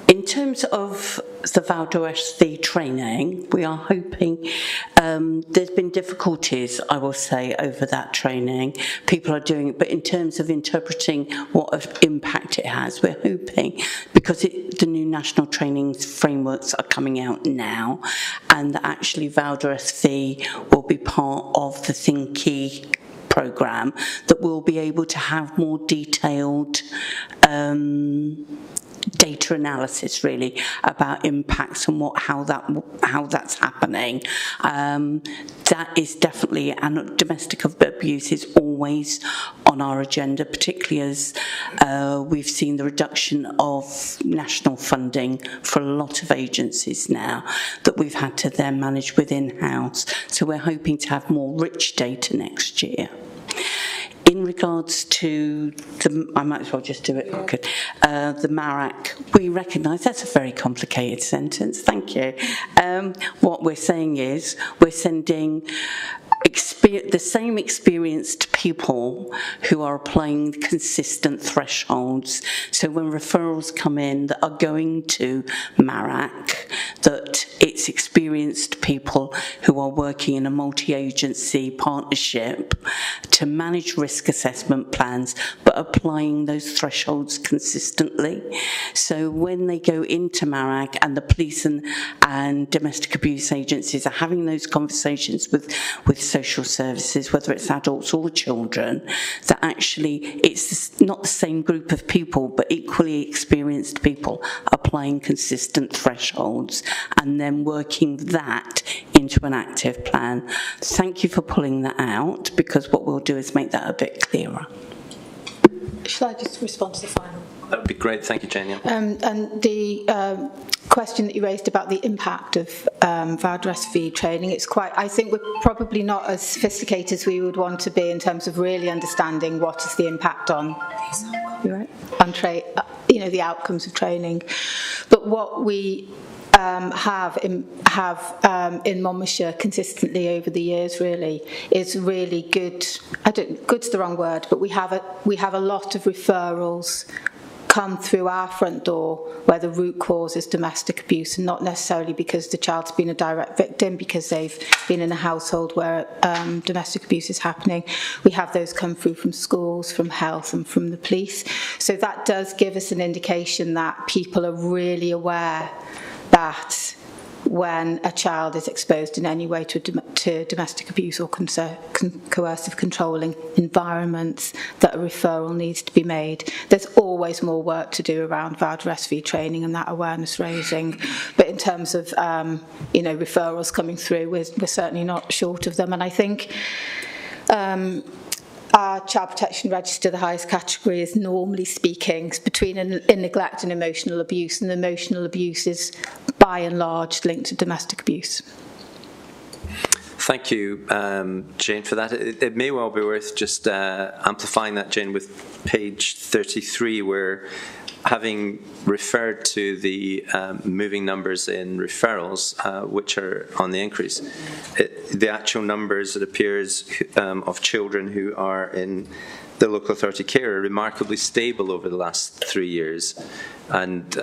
In terms of the Valdoresti training, we are hoping, there's been difficulties, I will say, over that training. People are doing it, but in terms of interpreting what impact it has, we're hoping, because the new national training frameworks are coming out now, and that actually Valdoresti will be part of the Thinky programme, that we'll be able to have more detailed data analysis, really, about impacts and how that's happening. That is definitely, and domestic abuse is always on our agenda, particularly as we've seen the reduction of national funding for a lot of agencies now that we've had to then manage within house. So we're hoping to have more rich data next year. In regards to I might as well just do it. Okay. The MARAC, we recognise that's a very complicated sentence. Thank you. What we're saying is we're sending the same experienced people who are applying consistent thresholds. So when referrals come in that are going to MARAC, that it's experienced people who are working in a multi-agency partnership to manage risk assessment plans, but applying those thresholds consistently. So when they go into MARAC and the police and domestic abuse agencies are having those conversations with social services, whether it's adults or children, that actually it's not the same group of people, but equally experienced people applying consistent thresholds and then working that into an active plan. Thank you for pulling that out, because what we'll do is make that a bit clearer. Shall I just respond to the final? That would be great. Thank you, Jane. And the question that you raised about the impact of Valdoresti training, I think we're probably not as sophisticated as we would want to be in terms of really understanding what is the impact on the outcomes of training. But what we have in Monmouthshire consistently over the years really is really good. Good's the wrong word, but we have a lot of referrals come through our front door where the root cause is domestic abuse, and not necessarily because the child's been a direct victim, because they've been in a household where domestic abuse is happening. We have those come through from schools, from health and from the police. So that does give us an indication that people are really aware that when a child is exposed in any way to domestic abuse or coercive controlling environments, that a referral needs to be made. There's always more work to do around Valdoresti training and that awareness raising, but in terms of referrals coming through, we're certainly not short of them. And I think our child protection register, the highest category, is normally speaking between neglect and emotional abuse, and emotional abuse is by and large linked to domestic abuse. Thank you, Jane, for that. It may well be worth just amplifying that, Jane, with page 33, where having referred to the moving numbers in referrals, which are on the increase, the actual numbers, it appears, of children who are in the local authority care are remarkably stable over the last 3 years. And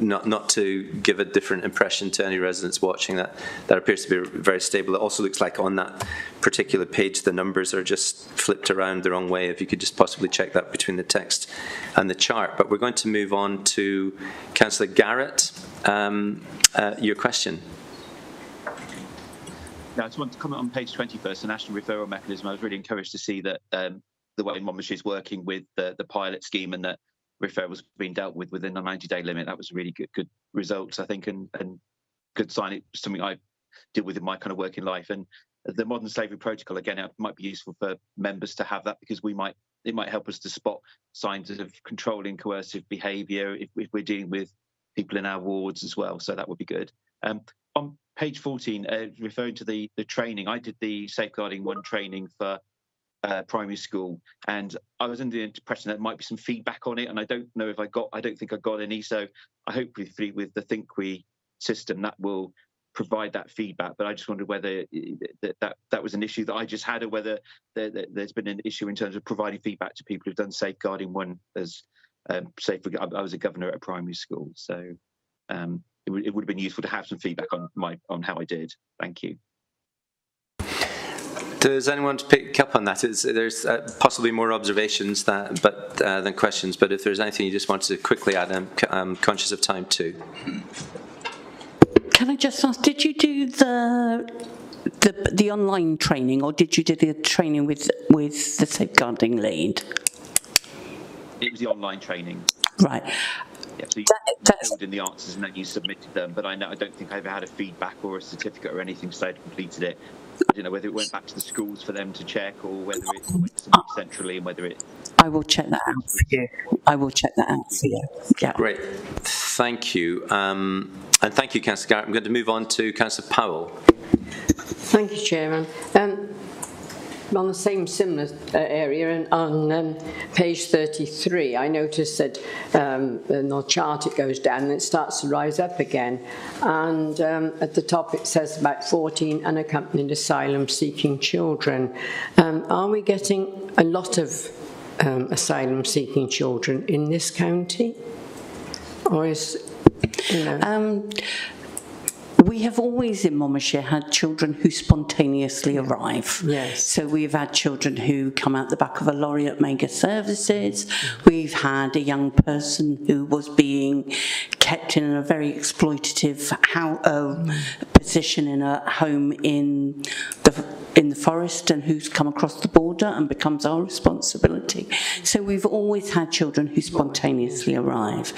not to give a different impression to any residents watching, that appears to be very stable. It also looks like on that particular page the numbers are just flipped around the wrong way. If you could just possibly check that between the text and the chart. But we're going to move on to Councillor Garrett. Your question. I just want to comment on page 20 first, the national referral mechanism. I was really encouraged to see that the way Monmouthshire is working with the pilot scheme, and that referrals being dealt with within the 90-day limit. That was really good results, I think, and good sign. It's something I deal with in my kind of working life. And the modern slavery protocol, again, it might be useful for members to have that, because it might help us to spot signs of controlling coercive behaviour if we're dealing with people in our wards as well. So that would be good. On page 14, referring to the training, I did the Safeguarding 1 training for primary school, and I was under the impression there might be some feedback on it, and I don't think I got any. So I hopefully with the Think We system that will provide that feedback. But I just wondered whether that was an issue that I just had, or whether there's been an issue in terms of providing feedback to people who've done Safeguarding 1 as I was a governor at a primary school, so it would have been useful to have some feedback on how I did. Thank you. Does anyone want to pick up on that? There's possibly more observations than questions, but if there's anything you just wanted to quickly add, I'm conscious of time too. Can I just ask, did you do the online training, or did you do the training with the safeguarding lead? It was the online training. Right. Yeah, so you filled in the answers and then you submitted them, but I don't think I ever had a feedback or a certificate or anything, so I'd completed it. I don't know whether it went back to the schools for them to check, or whether it went to somebody centrally, and whether it... I will check that out for you. Yeah. Great. Thank you. And thank you, Councillor Garrett. I'm going to move on to Councillor Powell. Thank you, Chairman. On the similar area, and on page 33, I noticed that in the chart it goes down and it starts to rise up again. And at the top it says about 14 unaccompanied asylum-seeking children. Are we getting a lot of asylum-seeking children in this county? Or is, we have always in Monmouthshire had children who spontaneously arrive. Yes. So we've had children who come out the back of a lorry at Mega Services. We've had a young person who was being kept in a very exploitative position in a home in the forest, and who's come across the border and becomes our responsibility. So we've always had children who spontaneously arrive.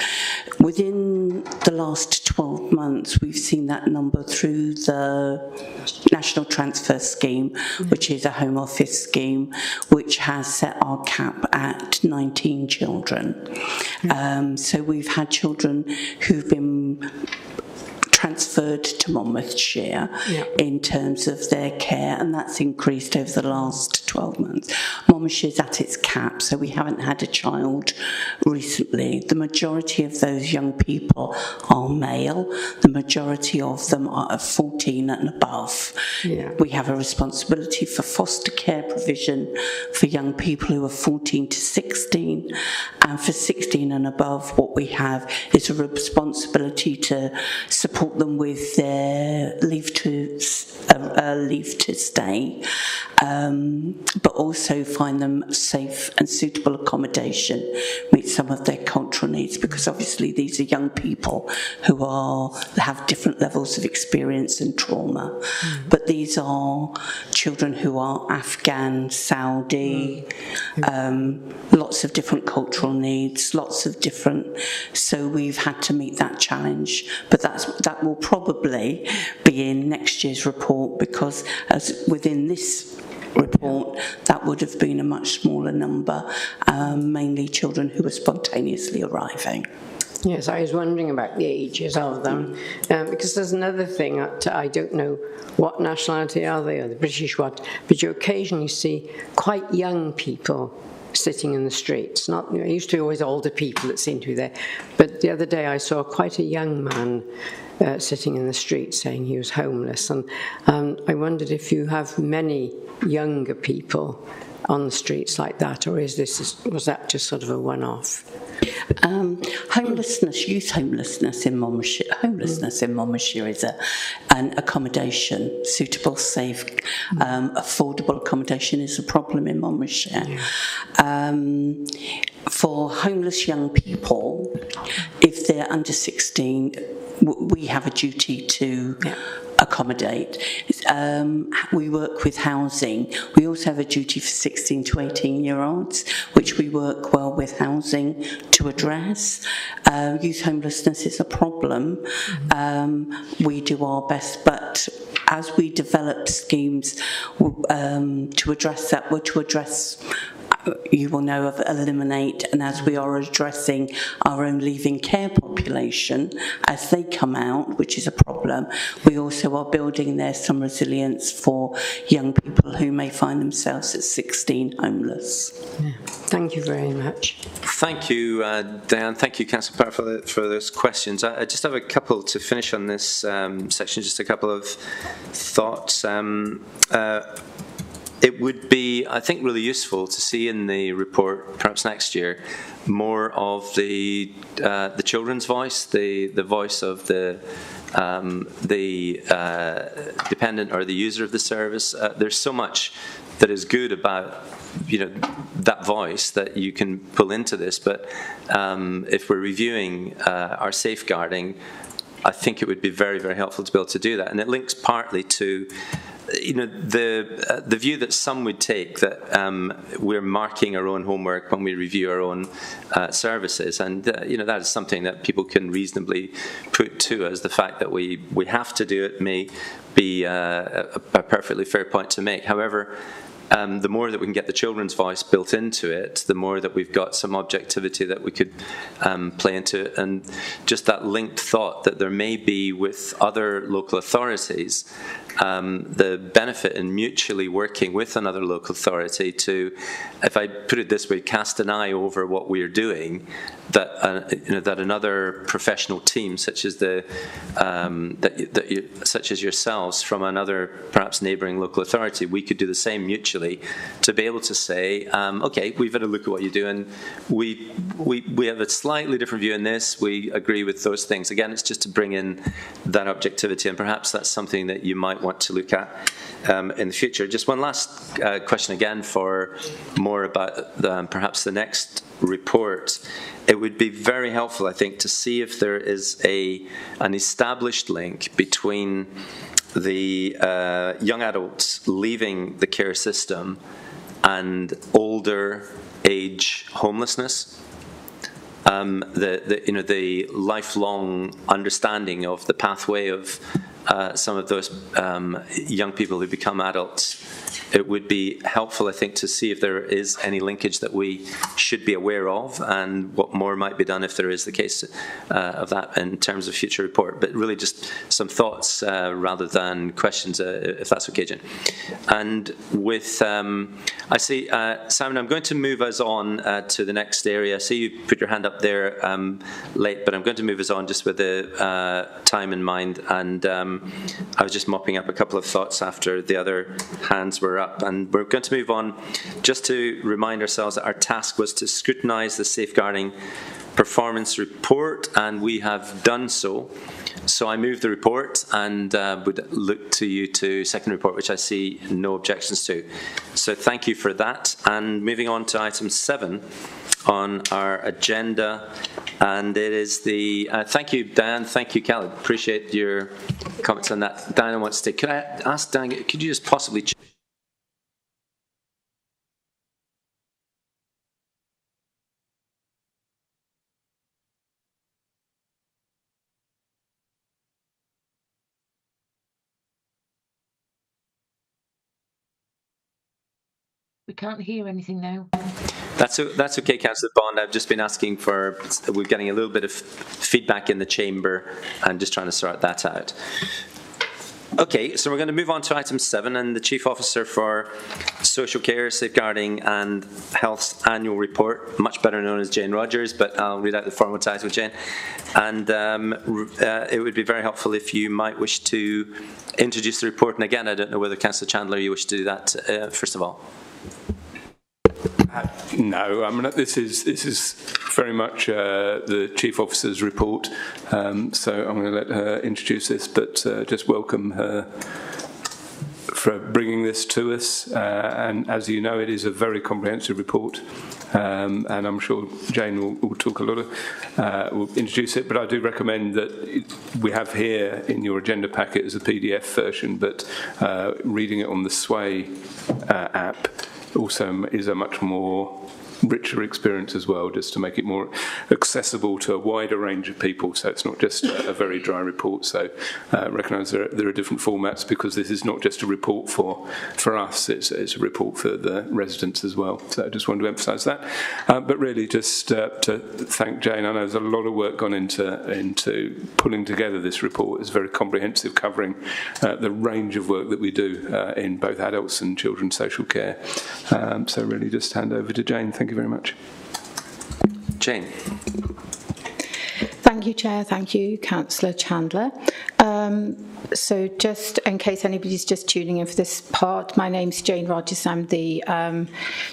Within the last 12 months, we've seen that number through the National Transfer Scheme, which is a Home Office scheme, which has set our cap at 19 children. So we've had children who've been transferred to Monmouthshire in terms of their care, and that's increased over the last 12 months. Monmouthshire's at its cap, so we haven't had a child recently. The majority of those young people are male. The majority of them are 14 and above. We have a responsibility for foster care provision for young people who are 14 to 16, and for 16 and above, what we have is a responsibility to support them with their leave to stay, but also find them safe and suitable accommodation, meet some of their cultural needs, because obviously these are young people who have different levels of experience and trauma. But these are children who are Afghan, Saudi, lots of different cultural needs, so we've had to meet that challenge. But that will probably be in next year's report, because as within this report, that would have been a much smaller number, mainly children who were spontaneously arriving. Yes, I was wondering about the ages of them, because there's another thing that I don't know what nationality are they, or the British what, but you occasionally see quite young people sitting in the streets. Not, it used to be always older people that seemed to be there, but the other day I saw quite a young man sitting in the street saying he was homeless, and I wondered if you have many younger people on the streets like that, or was that just sort of a one-off? Homelessness, youth homelessness in Monmouthshire is an accommodation, suitable, safe, affordable accommodation is a problem in Monmouthshire. For homeless young people, if they're under 16, we have a duty to accommodate. We work with housing. We also have a duty for 16 to 18-year-olds, which we work well with housing to address. Youth homelessness is a problem. We do our best, but as we develop schemes to address that, you will know of Eliminate, and as we are addressing our own leaving care population as they come out, which is a problem, we also are building there some resilience for young people who may find themselves at 16 homeless. Yeah. Thank you very much. Thank you, Diane. Thank you, Councillor Parr, for those questions. I just have a couple to finish on this section, just a couple of thoughts. It would be, I think, really useful to see in the report, perhaps next year, more of the children's voice, the voice of the dependent or the user of the service. There's so much that is good about that voice that you can pull into this, but if we're reviewing our safeguarding, I think it would be very, very helpful to be able to do that, and it links partly to the view that some would take that we're marking our own homework when we review our own services, and that is something that people can reasonably put to us. The fact that we have to do it may be a perfectly fair point to make. However, the more that we can get the children's voice built into it, the more that we've got some objectivity that we could play into it. And just that linked thought that there may be with other local authorities, the benefit in mutually working with another local authority to, if I put it this way, cast an eye over what we're doing, that another professional team, such as such as yourselves from another perhaps neighbouring local authority, we could do the same mutually to be able to say, okay, we've had a look at what you're doing. We have a slightly different view in this. We agree with those things. Again, it's just to bring in that objectivity, and perhaps that's something that you might want to look at in the future. Just one last question again for more about perhaps the next report. It would be very helpful, I think, to see if there is an established link between the young adults leaving the care system and older age homelessness. The lifelong understanding of the pathway of some of those young people who become adults. It would be helpful, I think, to see if there is any linkage that we should be aware of, and what more might be done if there is the case of that in terms of future report. But really just some thoughts rather than questions, if that's okay, Jen. And with, I see, Simon, I'm going to move us on to the next area. I see you put your hand up there late, but I'm going to move us on just with the time in mind. And I was just mopping up a couple of thoughts after the other hands were up, and we're going to move on just to remind ourselves that our task was to scrutinise the safeguarding performance report, and we have done so. So I move the report and would look to you to second report, which I see no objections to. So thank you for that. And moving on to item 7 on our agenda, and it is the thank you, Diane, thank you, Khaled, appreciate your comments on that. Diana wants to, could I ask Diane, could you just possibly We can't hear anything now. That's okay, Councillor Bond. I've just been asking for, we're getting a little bit of feedback in the chamber. I'm just trying to sort that out. Okay, so we're going to move on to item 7, and the Chief Officer for Social Care, Safeguarding and Health's annual report, much better known as Jane Rogers, but I'll read out the formal title, Jane. And it would be very helpful if you might wish to introduce the report. And again, I don't know whether Councillor Chandler, you wish to do that first of all. No, I mean this is very much the Chief Officer's report, so I'm going to let her introduce this, but just welcome her for bringing this to us, and as you know, it is a very comprehensive report, and I'm sure Jane will talk a lot of, will introduce it, but I do recommend that we have here in your agenda packet as a PDF version, but reading it on the Sway app also is a much more richer experience as well, just to make it more accessible to a wider range of people, so it's not just a very dry report. So recognise there are different formats, because this is not just a report for us, it's a report for the residents as well. So I just wanted to emphasise that, but really just to thank Jane. I know there's a lot of work gone into pulling together this report. It's very comprehensive, covering the range of work that we do in both adults and children's social care. So really just hand over to Jane. Thank you very much. Jane. Thank you, Chair. Thank you, Councillor Chandler. So just in case anybody's just tuning in for this part, my name's Jane Rogers. I'm the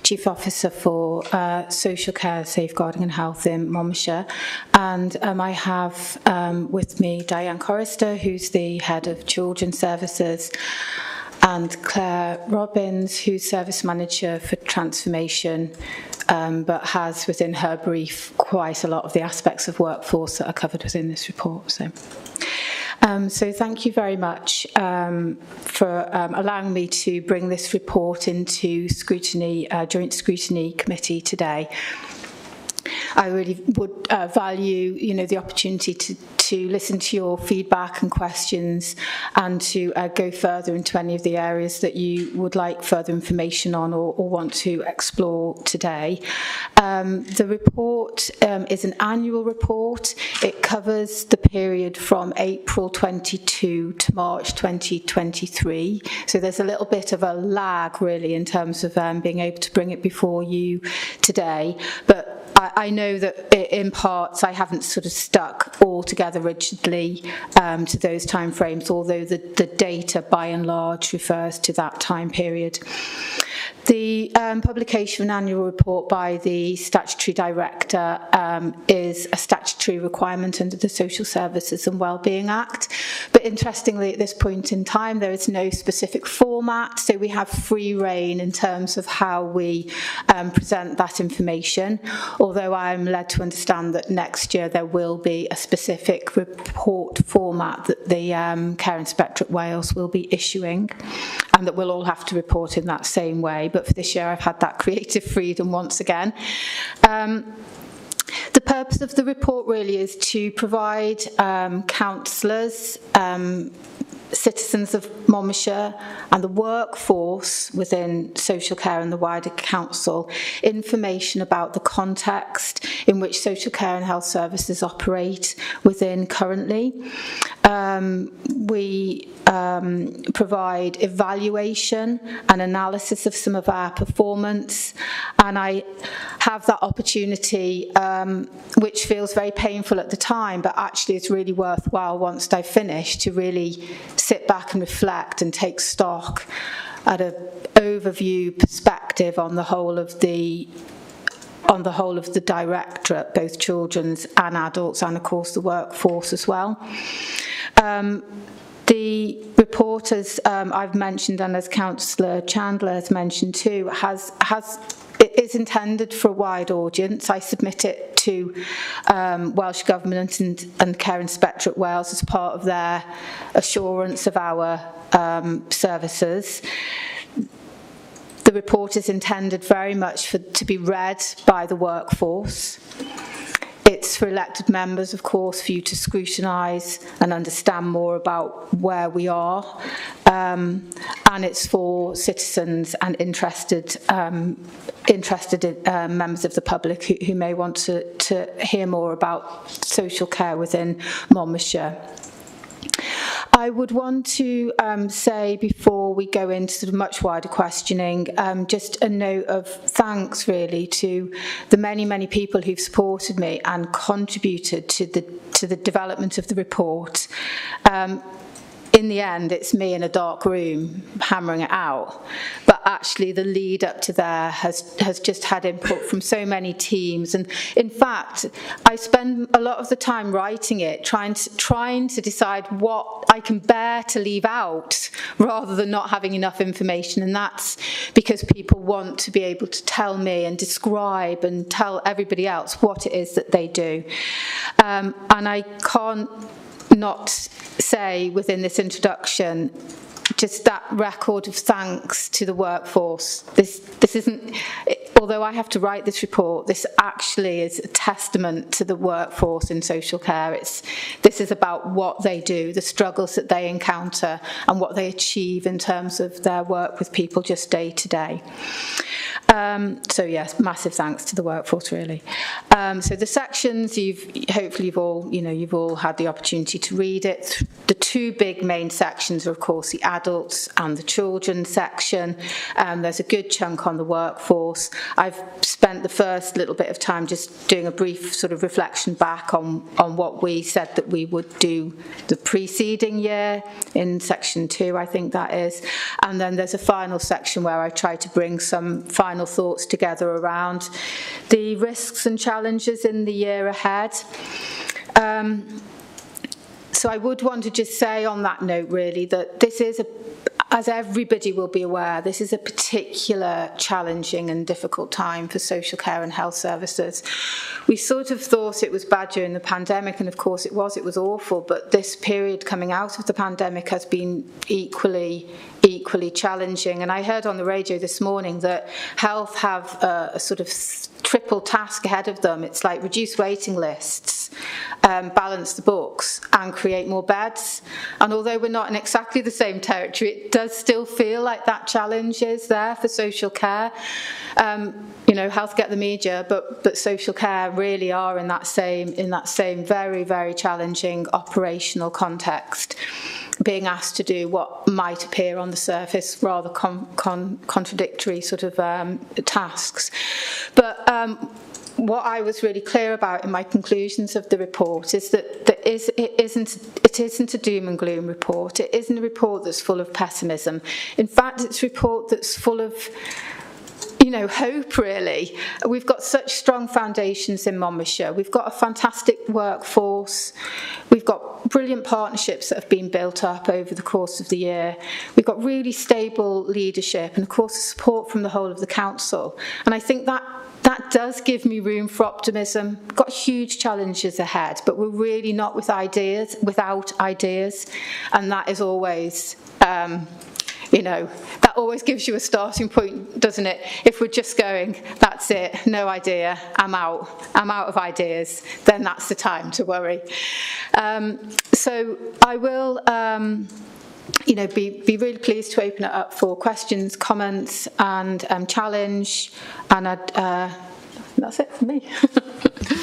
Chief Officer for Social Care, Safeguarding and Health in Monmouthshire. And I have with me Diane Chorister, who's the Head of Children's Services, and Claire Robbins, who's Service Manager for Transformation, but has within her brief quite a lot of the aspects of workforce that are covered within this report. So thank you very much for allowing me to bring this report into scrutiny, joint scrutiny committee today. I really would value, the opportunity to listen to your feedback and questions, and to go further into any of the areas that you would like further information on or want to explore today. The report is an annual report. It covers the period from April 22 to March 2023. So there's a little bit of a lag, really, in terms of being able to bring it before you today. But I know that in parts I haven't sort of stuck all together rigidly to those timeframes, although the data by and large refers to that time period. The publication of an annual report by the Statutory Director is a statutory requirement under the Social Services and Wellbeing Act. But interestingly, at this point in time, there is no specific format, so we have free rein in terms of how we present that information, although I'm led to understand that next year there will be a specific report format that the Care Inspectorate Wales will be issuing, and that we'll all have to report in that same way. But for this year, I've had that creative freedom once again. The purpose of the report really is to provide councillors, citizens of Monmouthshire and the workforce within social care and the wider council information about the context in which social care and health services operate within currently. We provide evaluation and analysis of some of our performance, and I have that opportunity, which feels very painful at the time, but actually it's really worthwhile once I've finished, to really sit back and reflect and take stock at an overview perspective on the whole of the directorate, both children's and adults, and of course the workforce as well. The report, as I've mentioned, and as Councillor Chandler has mentioned too, it is intended for a wide audience. I submit it to Welsh Government and Care Inspectorate Wales as part of their assurance of our services. The report is intended very much to be read by the workforce. It's for elected members, of course, for you to scrutinise and understand more about where we are. And it's for citizens and interested members of the public who may want to hear more about social care within Monmouthshire. I would want to say, before we go into sort of much wider questioning, just a note of thanks really to the many people who've supported me and contributed to the development of the report. in the end, it's me in a dark room hammering it out. But actually, the lead up to there has just had input from so many teams. And in fact, I spend a lot of the time writing it, trying to decide what I can bear to leave out, rather than not having enough information. And that's because people want to be able to tell me and describe and tell everybody else what it is that they do. And I can't not say within this introduction just that record of thanks to the workforce. This isn't, although I have to write this report, this actually is a testament to the workforce in social care. This is about what they do, the struggles that they encounter, and what they achieve in terms of their work with people just day to day. So yes, massive thanks to the workforce, really. So the sections, hopefully you've all had the opportunity to read it. The two big main sections are, of course, the adults and the children section. There's a good chunk on the workforce. I've spent the first little bit of time just doing a brief sort of reflection back on what we said that we would do the preceding year in section 2, I think that is. And then there's a final section where I try to bring some final thoughts together around the risks and challenges in the year ahead. So I would want to just say on that note, really, that this is, as everybody will be aware, this is a particular challenging and difficult time for social care and health services. We sort of thought it was bad during the pandemic, and of course it was awful, but this period coming out of the pandemic has been equally challenging. And I heard on the radio this morning that health have a sort of triple task ahead of them. It's like reduce waiting lists, balance the books, and create more beds. And although we're not in exactly the same territory, it does still feel like that challenge is there for social care. Health get the media, but social care really are in that same very, very challenging operational context, being asked to do what might appear on the surface rather contradictory sort of tasks. But what I was really clear about in my conclusions of the report is that it isn't a doom and gloom report. It isn't a report that's full of pessimism. In fact, it's a report that's full of hope, really. We've got such strong foundations in Monmouthshire. We've got a fantastic workforce. We've got brilliant partnerships that have been built up over the course of the year. We've got really stable leadership and, of course, support from the whole of the council. And I think that does give me room for optimism. We've got huge challenges ahead, but we're really not without ideas. And that is always... that always gives you a starting point, doesn't it? If we're just going, that's it, no idea, I'm out of ideas, then that's the time to worry. So I will, be really pleased to open it up for questions, comments, and challenge. And that's it for me.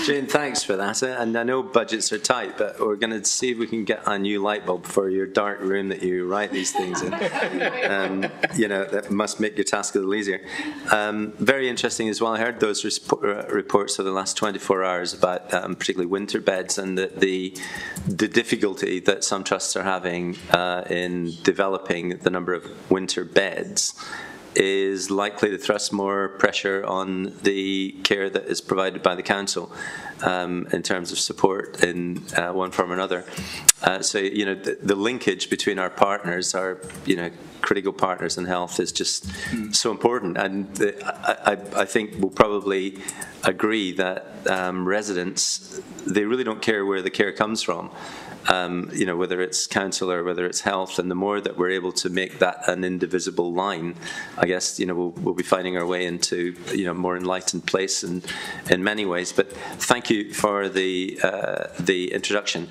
Jane, thanks for that. And I know budgets are tight, but we're going to see if we can get a new light bulb for your dark room that you write these things in. That must make your task a little easier. Very interesting as well. I heard those reports of the last 24 hours about particularly winter beds and the difficulty that some trusts are having in developing the number of winter beds is likely to thrust more pressure on the care that is provided by the council in terms of support in one form or another. So the linkage between our partners, our critical partners in health, is just so important. And I think we'll probably agree that residents, they really don't care where the care comes from. Whether it's council or whether it's health, and the more that we're able to make that an indivisible line, I guess we'll be finding our way into a more enlightened place in many ways. But thank you for the introduction,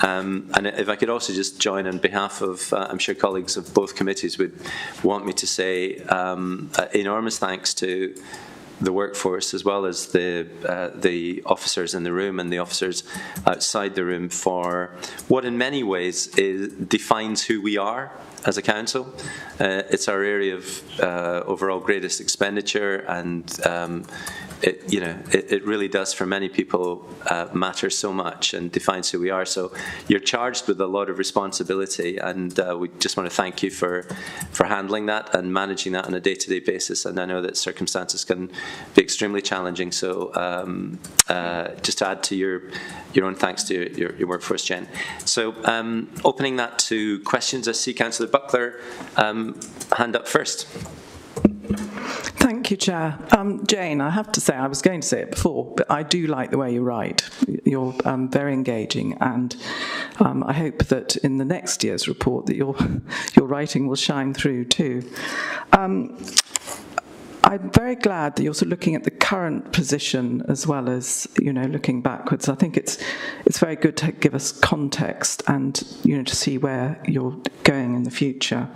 and if I could also just join on behalf of I'm sure colleagues of both committees would want me to say enormous thanks to the workforce, as well as the officers in the room and the officers outside the room, for what in many ways defines who we are as a council. It's our area of overall greatest expenditure, and it really does for many people matter so much and defines who we are. So you're charged with a lot of responsibility, and we just want to thank you for handling that and managing that on a day-to-day basis. And I know that circumstances can be extremely challenging. So just to add to your own thanks to your workforce, Jen. So opening that to questions, I see Councillor Buckler hand up first. Thank you, Chair. Jane, I have to say, I was going to say it before, but I do like the way you write. You're very engaging, and I hope that in the next year's report that your writing will shine through too. I'm very glad that you're also looking at the current position as well as, looking backwards. I think it's very good to give us context and, to see where you're going in the future.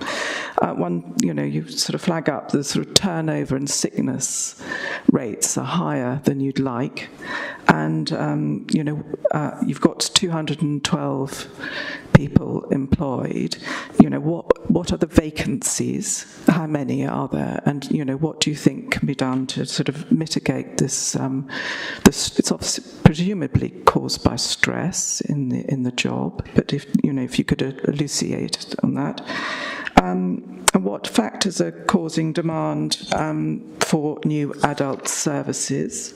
You sort of flag up the sort of turnover and sickness rates are higher than you'd like. And, you've got 212 people employed. What are the vacancies? How many are there? And, what do you think can be done to sort of mitigate this? It's obviously presumably caused by stress in the job, but if you could elucidate on that. And what factors are causing demand for new adult services?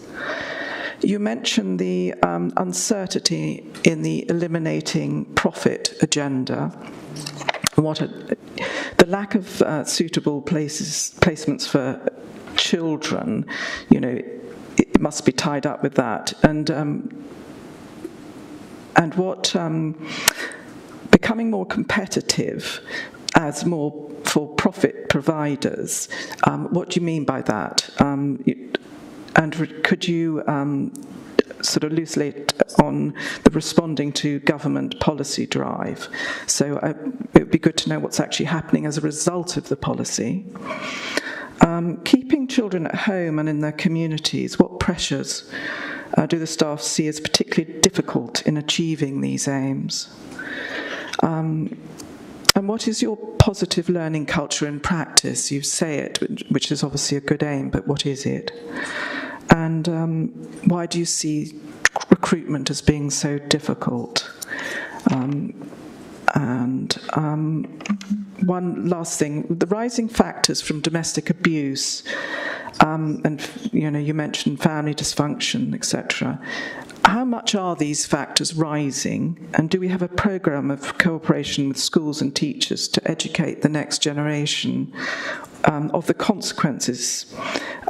You mentioned the uncertainty in the eliminating profit agenda. The lack of suitable placements for children, it must be tied up with that. And what becoming more competitive as more for-profit providers. What do you mean by that? And could you sort of elucidate on the responding to government policy drive? So it would be good to know what's actually happening as a result of the policy. Keeping children at home and in their communities, what pressures do the staff see as particularly difficult in achieving these aims? And what is your positive learning culture in practice? You say it, which is obviously a good aim, but what is it? And why do you see recruitment as being so difficult? One last thing, the rising factors from domestic abuse, and you mentioned family dysfunction, etc. How much are these factors rising, and do we have a programme of cooperation with schools and teachers to educate the next generation of the consequences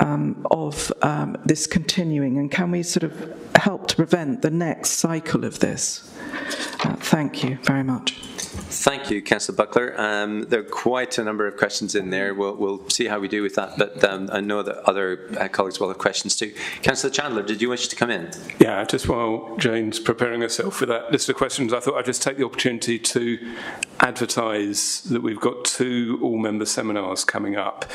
of this continuing, and can we sort of help to prevent the next cycle of this? Thank you very much. Thank you, Councillor Buckler. There are quite a number of questions in there. We'll see how we do with that, but I know that other colleagues will have questions too. Councillor Chandler, did you wish to come in? Yeah, just while Jane's preparing herself for that list of questions, I thought I'd just take the opportunity to advertise that we've got 2 all-member seminars coming up.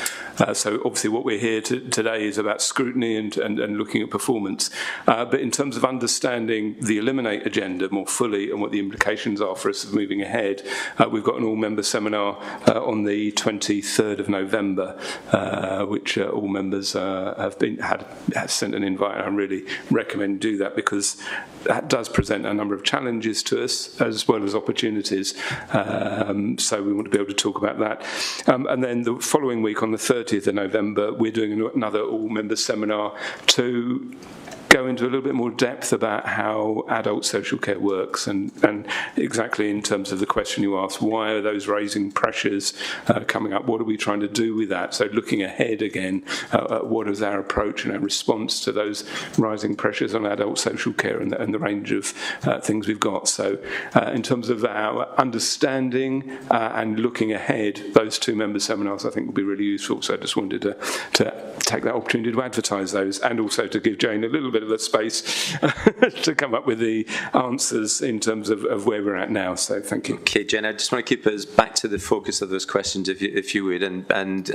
So obviously what we're here today is about scrutiny and looking at performance. But in terms of understanding the Eliminate agenda more fully and what the implications are for us of moving ahead, we've got an all-member seminar on the 23rd of November, which all members have sent an invite. I really recommend do that because that does present a number of challenges to us as well as opportunities. So we want to be able to talk about that. And then the following week on the 30th of November, we're doing another all-member seminar to go into a little bit more depth about how adult social care works and exactly in terms of the question you asked, why are those raising pressures coming up? What are we trying to do with that? So looking ahead again, what is our approach and our response to those rising pressures on adult social care and the range of things we've got. So in terms of our understanding and looking ahead, those 2 member seminars I think will be really useful. So I just wanted to take that opportunity to advertise those and also to give Jane a little bit of the space to come up with the answers in terms of where we're at now. So thank you. Okay, Jen, I just want to keep us back to the focus of those questions if you would, and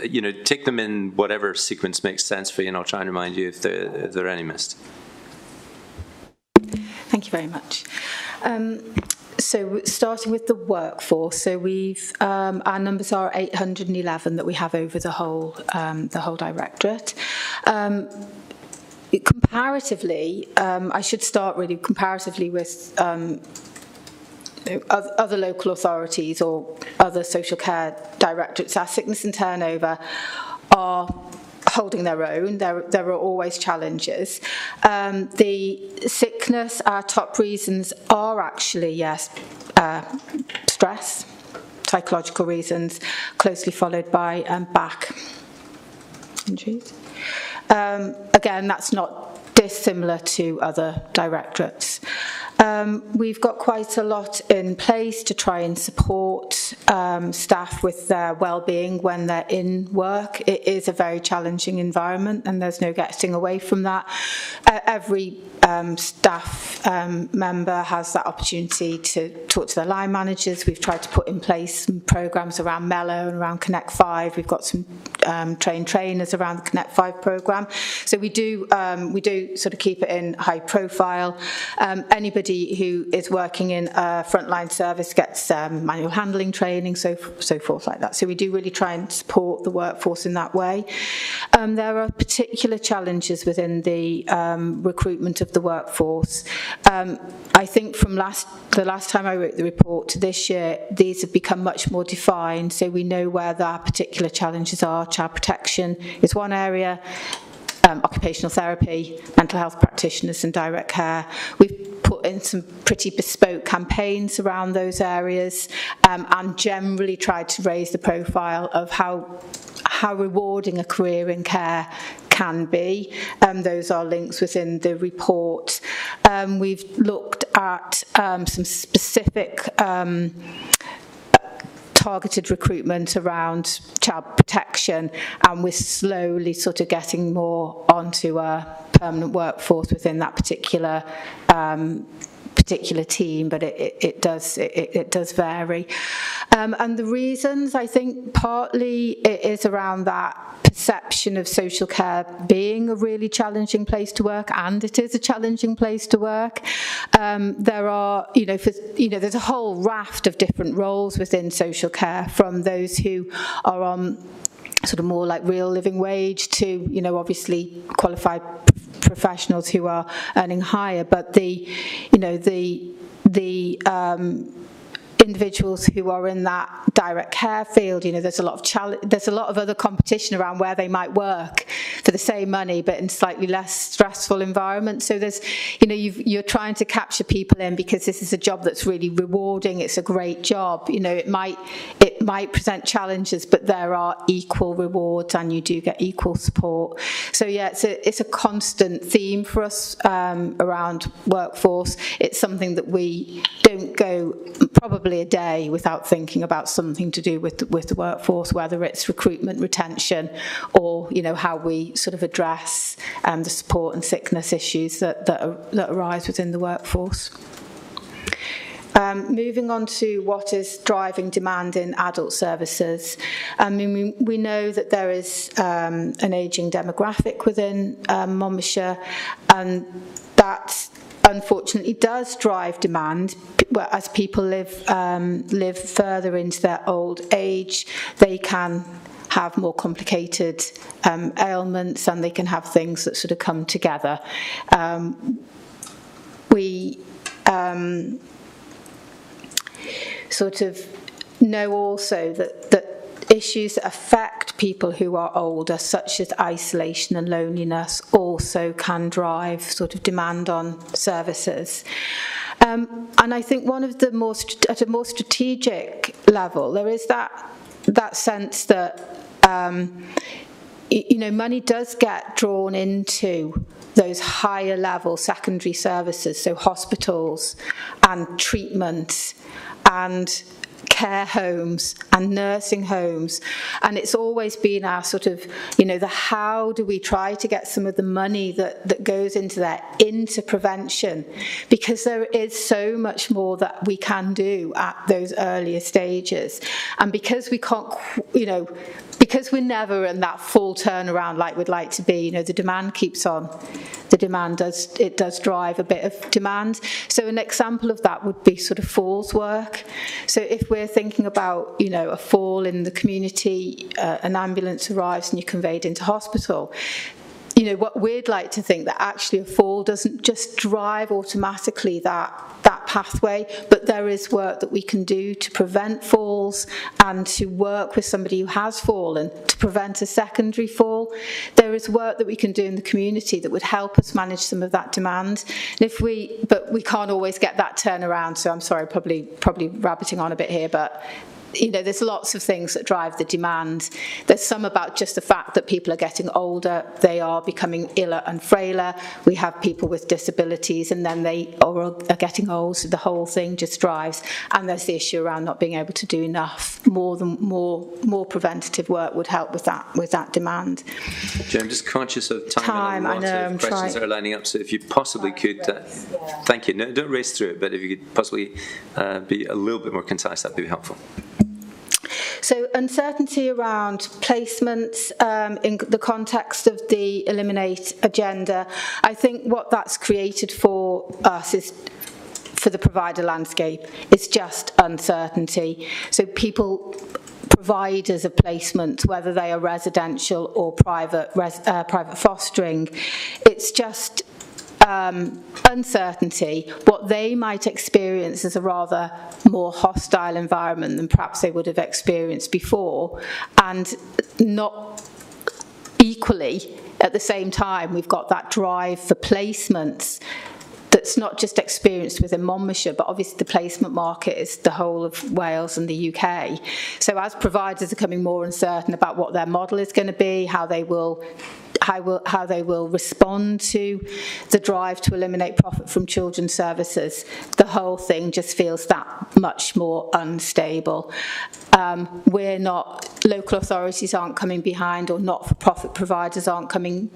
take them in whatever sequence makes sense for you, and I'll try and remind you if there are any missed. Thank you very much. So starting with the workforce, so we've our numbers are 811 that we have over the whole directorate. comparatively, I should start really comparatively with other local authorities or other social care directorates. Our sickness and turnover are holding their own. There are always challenges. The sickness, our top reasons are actually, yes, stress, psychological reasons, closely followed by back injuries. Again, that's not dissimilar to other directorates. We've got quite a lot in place to try and support staff with their well-being when they're in work. It is a very challenging environment, and there's no getting away from that. Every staff member has that opportunity to talk to their line managers. We've tried to put in place some programmes around Mellow and around Connect 5. We've got some trained trainers around the Connect 5 programme. So we do sort of keep it in high profile. Anybody who is working in a frontline service gets manual handling training, so forth like that. So we do really try and support the workforce in that way. There are particular challenges within the recruitment of the workforce. I think from the last time I wrote the report to this year, these have become much more defined, so we know where their particular challenges are. Child protection is one area, occupational therapy, mental health practitioners and direct care. We've put in some pretty bespoke campaigns around those areas and generally tried to raise the profile of how rewarding a career in care can be. Those are links within the report. We've looked at some specific targeted recruitment around child protection, and we're slowly sort of getting more onto a permanent workforce within that particular team, but it does vary. And the reasons, I think, partly it is around that perception of social care being a really challenging place to work, and it is a challenging place to work. There are, there's a whole raft of different roles within social care, from those who are on sort of more like real living wage to, obviously qualified professionals who are earning higher, but the individuals who are in that direct care field, there's a lot of other competition around where they might work for the same money, but in slightly less stressful environments. So there's, you're trying to capture people in because this is a job that's really rewarding. It's a great job. It might present challenges, but there are equal rewards, and you do get equal support. So yeah, it's a constant theme for us around workforce. It's something that we don't go probably a day without thinking about something to do with the workforce, whether it's recruitment, retention, or how we sort of address the support and sickness issues that arise within the workforce. Moving on to what is driving demand in adult services. We know that there is an ageing demographic within Monmouthshire, and that unfortunately does drive demand. As people live further into their old age, they can have more complicated ailments, and they can have things that sort of come together. We sort of know also that issues that affect people who are older, such as isolation and loneliness, also can drive sort of demand on services. And I think at a more strategic level, there is that sense that money does get drawn into those higher level secondary services, so hospitals and treatment and care homes and nursing homes, and it's always been our sort of, the how do we try to get some of the money that goes into there into prevention, because there is so much more that we can do at those earlier stages, and because we can't, because we're never in that full turnaround like we'd like to be, the demand keeps on. The demand does drive a bit of demand. So an example of that would be sort of falls work. So if we're thinking about, a fall in the community, an ambulance arrives and you're conveyed into hospital, what we'd like to think that actually a fall doesn't just drive automatically that pathway, but there is work that we can do to prevent falls and to work with somebody who has fallen to prevent a secondary fall. There is work that we can do in the community that would help us manage some of that demand. And but we can't always get that turnaround, so I'm sorry, probably rabbiting on a bit here, but there's lots of things that drive the demand. There's some about just the fact that people are getting older, they are becoming iller and frailer. We have people with disabilities, and then they are getting old, so the whole thing just drives. And there's the issue around not being able to do enough. More preventative work would help with that demand. Jane, I'm just conscious of time. And a lot of questions are lining up, so if you possibly could, thank you. No, don't race through it, but if you could possibly be a little bit more concise, that'd be helpful. So uncertainty around placements in the context of the Eliminate agenda, I think what that's created for us is, for the provider landscape, is just uncertainty. So providers of placements, whether they are residential or private fostering, it's just uncertainty. What they might experience is a rather more hostile environment than perhaps they would have experienced before, and not equally at the same time we've got that drive for placements that's not just experienced within Monmouthshire, but obviously the placement market is the whole of Wales and the UK. So as providers are becoming more uncertain about what their model is going to be, how they will respond to the drive to eliminate profit from children's services, the whole thing just feels that much more unstable. Local authorities aren't coming behind, or not-for-profit providers aren't coming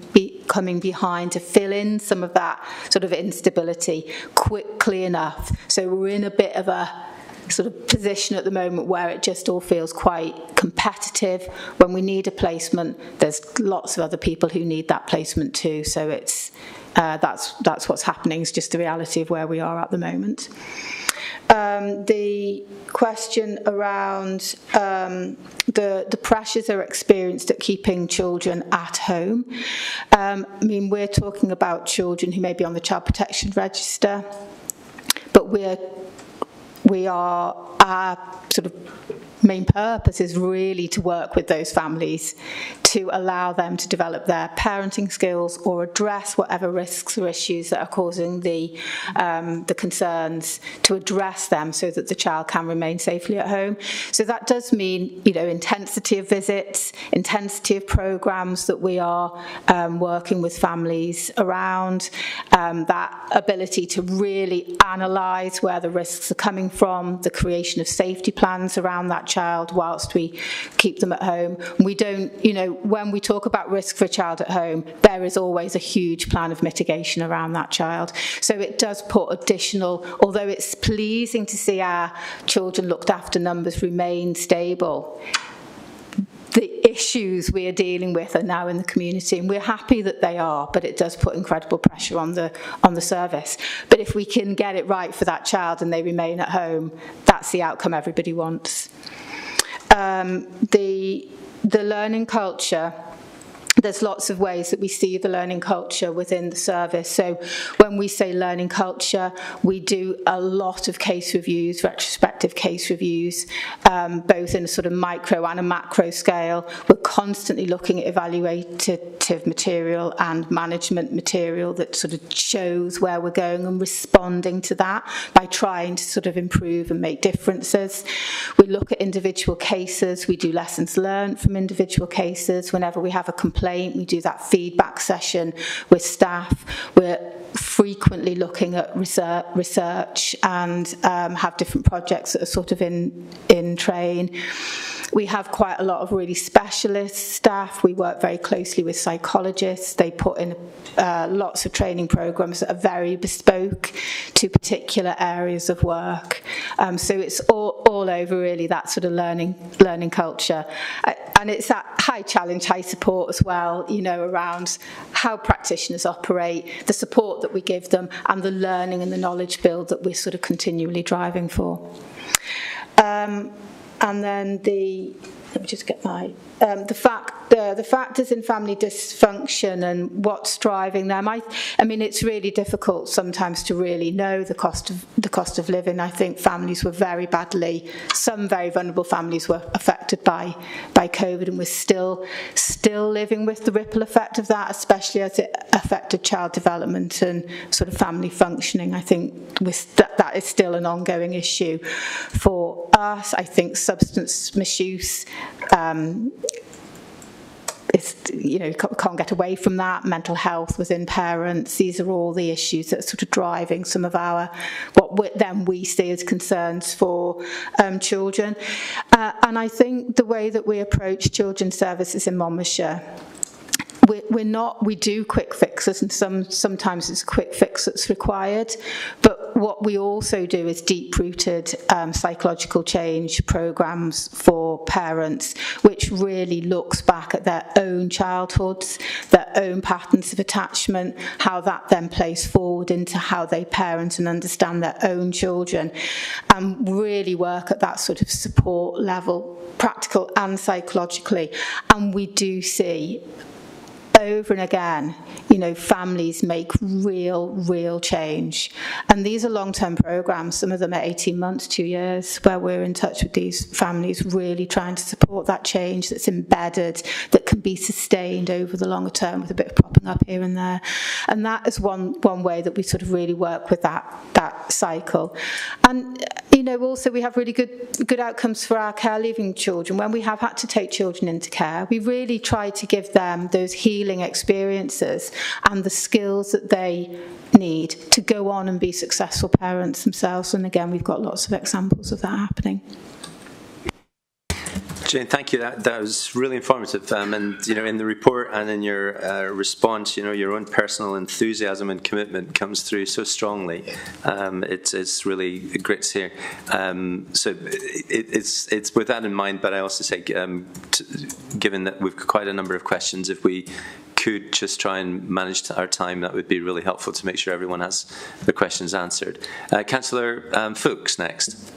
behind to fill in some of that sort of instability quickly enough. So we're in a bit of a sort of position at the moment where it just all feels quite competitive. When we need a placement, there's lots of other people who need that placement too. So it's that's what's happening. It's just the reality of where we are at the moment. The question around the pressures that are experienced at keeping children at home. We're talking about children who may be on the Child Protection Register, but our sort of main purpose is really to work with those families to allow them to develop their parenting skills or address whatever risks or issues that are causing the concerns, to address them so that the child can remain safely at home. So that does mean, intensity of visits, intensity of programs that we are working with families around, that ability to really analyse where the risks are coming from, the creation of safety plans around that child whilst we keep them at home. We don't, when we talk about risk for a child at home, there is always a huge plan of mitigation around that child. So it does put additional, although it's pleasing to see our children looked after numbers remain stable, the issues we are dealing with are now in the community, and we're happy that they are, but it does put incredible pressure on the service. But if we can get it right for that child and they remain at home, that's the outcome everybody wants. The learning culture, there's lots of ways that we see the learning culture within the service. So when we say learning culture, we do a lot of case reviews, retrospective case reviews, both in a sort of micro and a macro scale. We're constantly looking at evaluative material and management material that sort of shows where we're going and responding to that by trying to sort of improve and make differences. We look at individual cases. We do lessons learned from individual cases. Whenever we have a complaint, we do that feedback session with staff. We're frequently looking at research and have different projects that are sort of in train. We have quite a lot of really specialist staff. We work very closely with psychologists. They put in lots of training programs that are very bespoke to particular areas of work. So it's all over really that sort of learning culture. And it's that high challenge, high support as well, around how practitioners operate, the support that we give them, and the learning and the knowledge build that we're sort of continually driving for. And then let me just get the fact the factors in family dysfunction and what's driving them, I mean, it's really difficult sometimes to really know the cost of living. I think families were some very vulnerable families were affected by COVID, and we're still living with the ripple effect of that, especially as it affected child development and sort of family functioning. I think that is still an ongoing issue for us. I think substance misuse can't get away from that. Mental health within parents, these are all the issues that are sort of driving some of what we see as concerns for children. And I think the way that we approach children's services in Monmouthshire, we do quick fixes, and sometimes it's a quick fix that's required, but what we also do is deep-rooted psychological change programs for parents, which really looks back at their own childhoods, their own patterns of attachment, how that then plays forward into how they parent and understand their own children, and really work at that sort of support level, practical and psychologically. And we do see over and again, families make real change. And these are long-term programs, some of them are 18 months, 2 years, where we're in touch with these families, really trying to support that change that's embedded, that can be sustained over the longer term with a bit of propping up here and there. And that is one way that we sort of really work with that cycle. And also we have really good outcomes for our care leaving children. When we have had to take children into care, we really try to give them those healing experiences and the skills that they need to go on and be successful parents themselves. And again, we've got lots of examples of that happening. Jane, thank you. That was really informative. And in the report and in your response, your own personal enthusiasm and commitment comes through so strongly. It's really great to hear. So it's with that in mind. But I also say, given that we've got quite a number of questions, if we could just try and manage our time, that would be really helpful to make sure everyone has the questions answered. Councillor Fuchs next.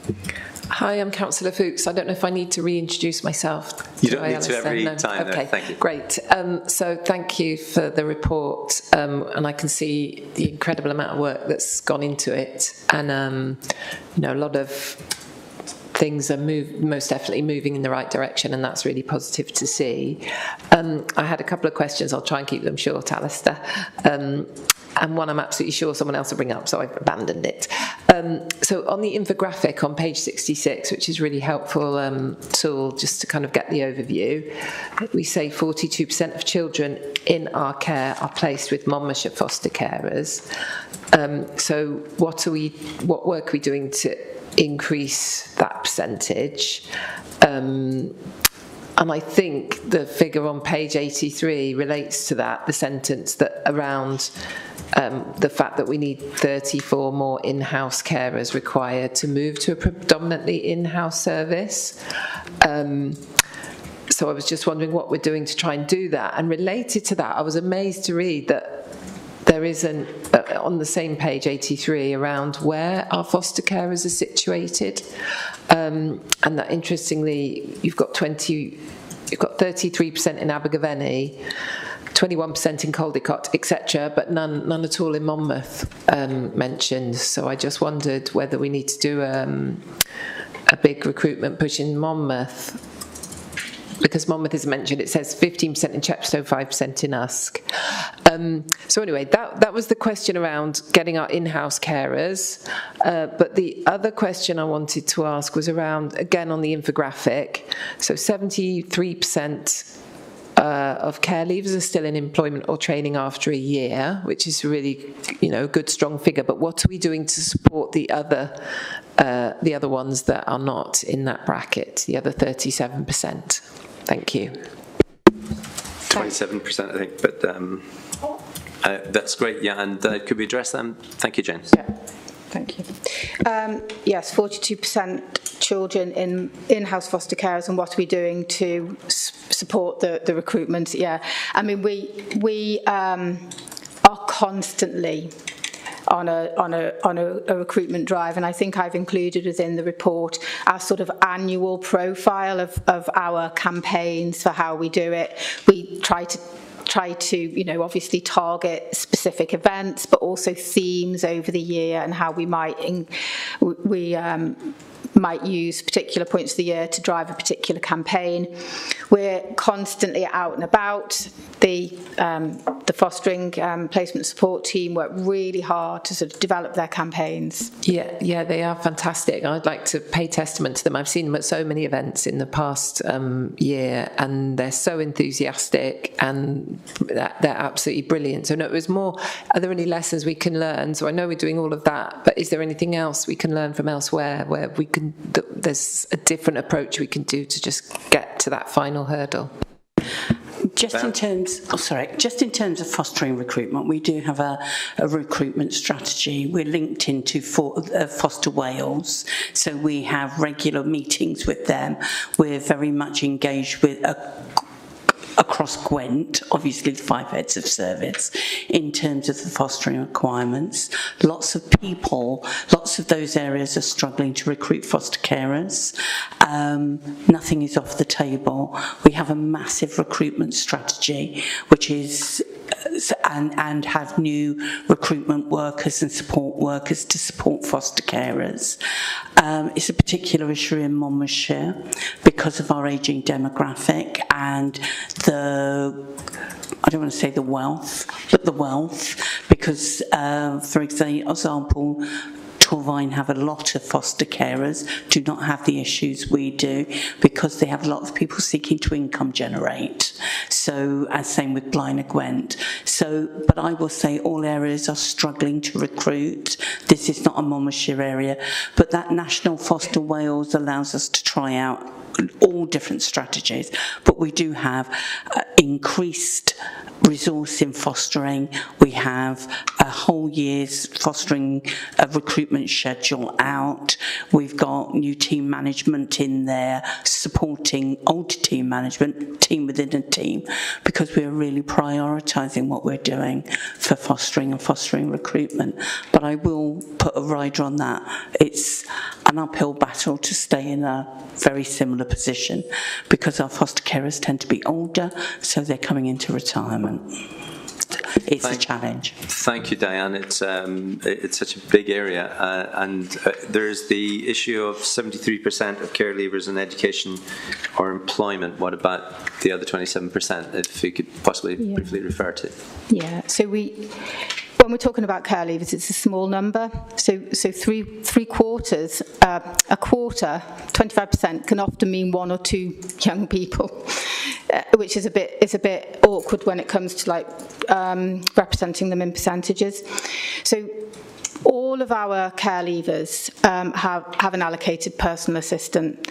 Hi, I'm Councillor Fuchs. I don't know if I need to reintroduce myself. You don't need to every time. Okay, thank you. Great. So thank you for the report, and I can see the incredible amount of work that's gone into it, and a lot of things are most definitely moving in the right direction, and that's really positive to see. I had a couple of questions. I'll try and keep them short, Alistair. And one I'm absolutely sure someone else will bring up, so I've abandoned it. So on the infographic on page 66, which is really helpful tool just to kind of get the overview, we say 42% of children in our care are placed with Monmouthshire foster carers. So what work are we doing to increase that percentage? And I think the figure on page 83 relates to that, the sentence that around the fact that we need 34 more in-house carers required to move to a predominantly in-house service. So I was just wondering what we're doing to try and do that. And related to that, I was amazed to read that there is on the same page 83 around where our foster carers are situated, and that interestingly you've got 33% in Abergavenny, 21% in Caldicot, etc., but none at all in Monmouth mentioned. So I just wondered whether we need to do a big recruitment push in Monmouth, because Monmouth is mentioned. It says 15% in Chepstow, 5% in Usk. So anyway, that was the question around getting our in-house carers. But the other question I wanted to ask was around, again, on the infographic. So 73% of care leavers are still in employment or training after a year, which is really, a good, strong figure. But what are we doing to support the other ones that are not in that bracket, the other 37%? Thank you. 27%, I think, but that's great. Yeah, and could we address them? Thank you, Jane. Yeah, thank you. Yes, 42% children in in-house foster carers, and what are we doing to support the recruitment? Yeah, I mean we are constantly on a recruitment drive, and I think I've included within the report our sort of annual profile of our campaigns for how we do it. We try to obviously target specific events, but also themes over the year and how we might use particular points of the year to drive a particular campaign. We're constantly out and about. The fostering placement support team work really hard to sort of develop their campaigns. Yeah, they are fantastic. I'd like to pay testament to them. I've seen them at so many events in the past year, and they're so enthusiastic, and they're absolutely brilliant. So no, it was more, are there any lessons we can learn? So I know we're doing all of that, but is there anything else we can learn from elsewhere where we can, there's a different approach we can do to just get to that final hurdle? Just in terms of fostering recruitment, we do have a recruitment strategy. We're linked into Foster Wales, so we have regular meetings with them. We're very much engaged with across Gwent, obviously the 5 heads of service, in terms of the fostering requirements. Lots of those areas are struggling to recruit foster carers. Nothing is off the table. We have a massive recruitment strategy, which is and have new recruitment workers and support workers to support foster carers. It's a particular issue in Monmouthshire because of our ageing demographic and I don't want to say the wealth, but the wealth, because, for example, Torvine have a lot of foster carers, do not have the issues we do, because they have a lot of people seeking to income generate. So, as same with Blaenau Gwent. So, but I will say all areas are struggling to recruit. This is not a Monmouthshire area, but that National Foster Wales allows us to try out all different strategies, but we do have increased resource in fostering. We have a whole year's fostering recruitment schedule out. We've got new team management in there supporting older team management, team within a team, because we're really prioritising what we're doing for fostering and fostering recruitment. But I will put a rider on that. It's an uphill battle to stay in a very similar position because our foster carers tend to be older, so they're coming into retirement. It's a challenge. Thank you, Diane. It's such a big area, and there's the issue of 73% of care leavers in education or employment. What about the other 27%? If you could possibly briefly refer to. Yeah. So when we're talking about care leavers, it's a small number. So three quarters, a quarter, 25% can often mean 1 or 2 young people, which is a bit awkward when it comes to representing them in percentages. So all of our care leavers have an allocated personal assistant.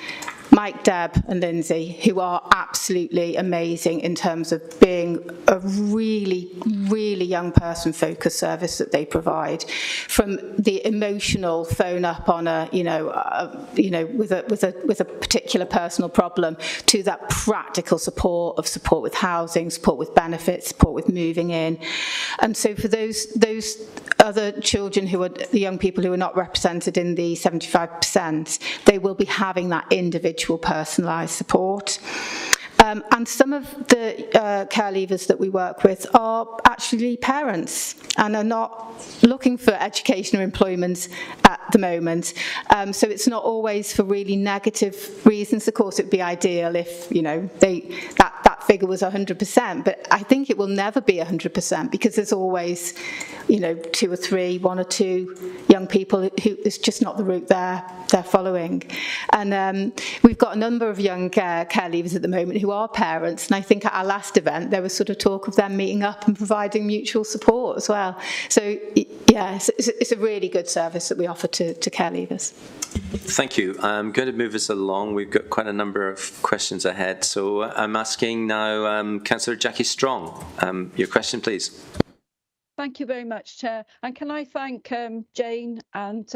Mike, Deb and Lindsay, who are absolutely amazing in terms of being a really, really young person focused service that they provide, from the emotional phone up on with a particular personal problem, to that practical support with housing, support with benefits, support with moving in. And so for those other children who are the young people who are not represented in the 75%, they will be having that individual personalised support. And some of the care leavers that we work with are actually parents and are not looking for education or employment at the moment. So it's not always for really negative reasons. Of course, it would be ideal if that figure was 100%, but I think it will never be 100% because there's always 2 or 3, 1 or 2 young people who it's just not the route they're following. And we've got a number of young care leavers at the moment who are parents, and I think at our last event there was sort of talk of them meeting up and providing mutual support as well. So yeah, it's a really good service that we offer to care leavers. Thank you. I'm going to move us along. We've got quite a number of questions ahead, so I'm asking now Councillor Jackie Strong. Your question, please. Thank you very much, Chair. And can I thank Jane and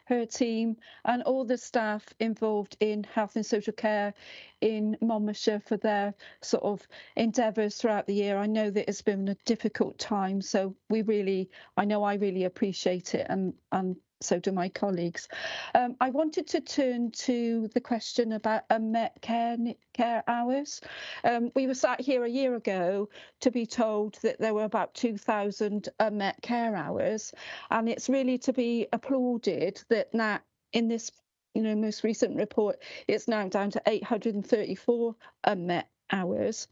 her team and all the staff involved in health and social care in Monmouthshire for their sort of endeavours throughout the year. I know that it's been a difficult time, so I know I really appreciate it, and so do my colleagues. I wanted to turn to the question about unmet care hours. We were sat here a year ago to be told that there were about 2,000 unmet care hours, and it's really to be applauded that now in this most recent report, it's now down to 834 unmet hours.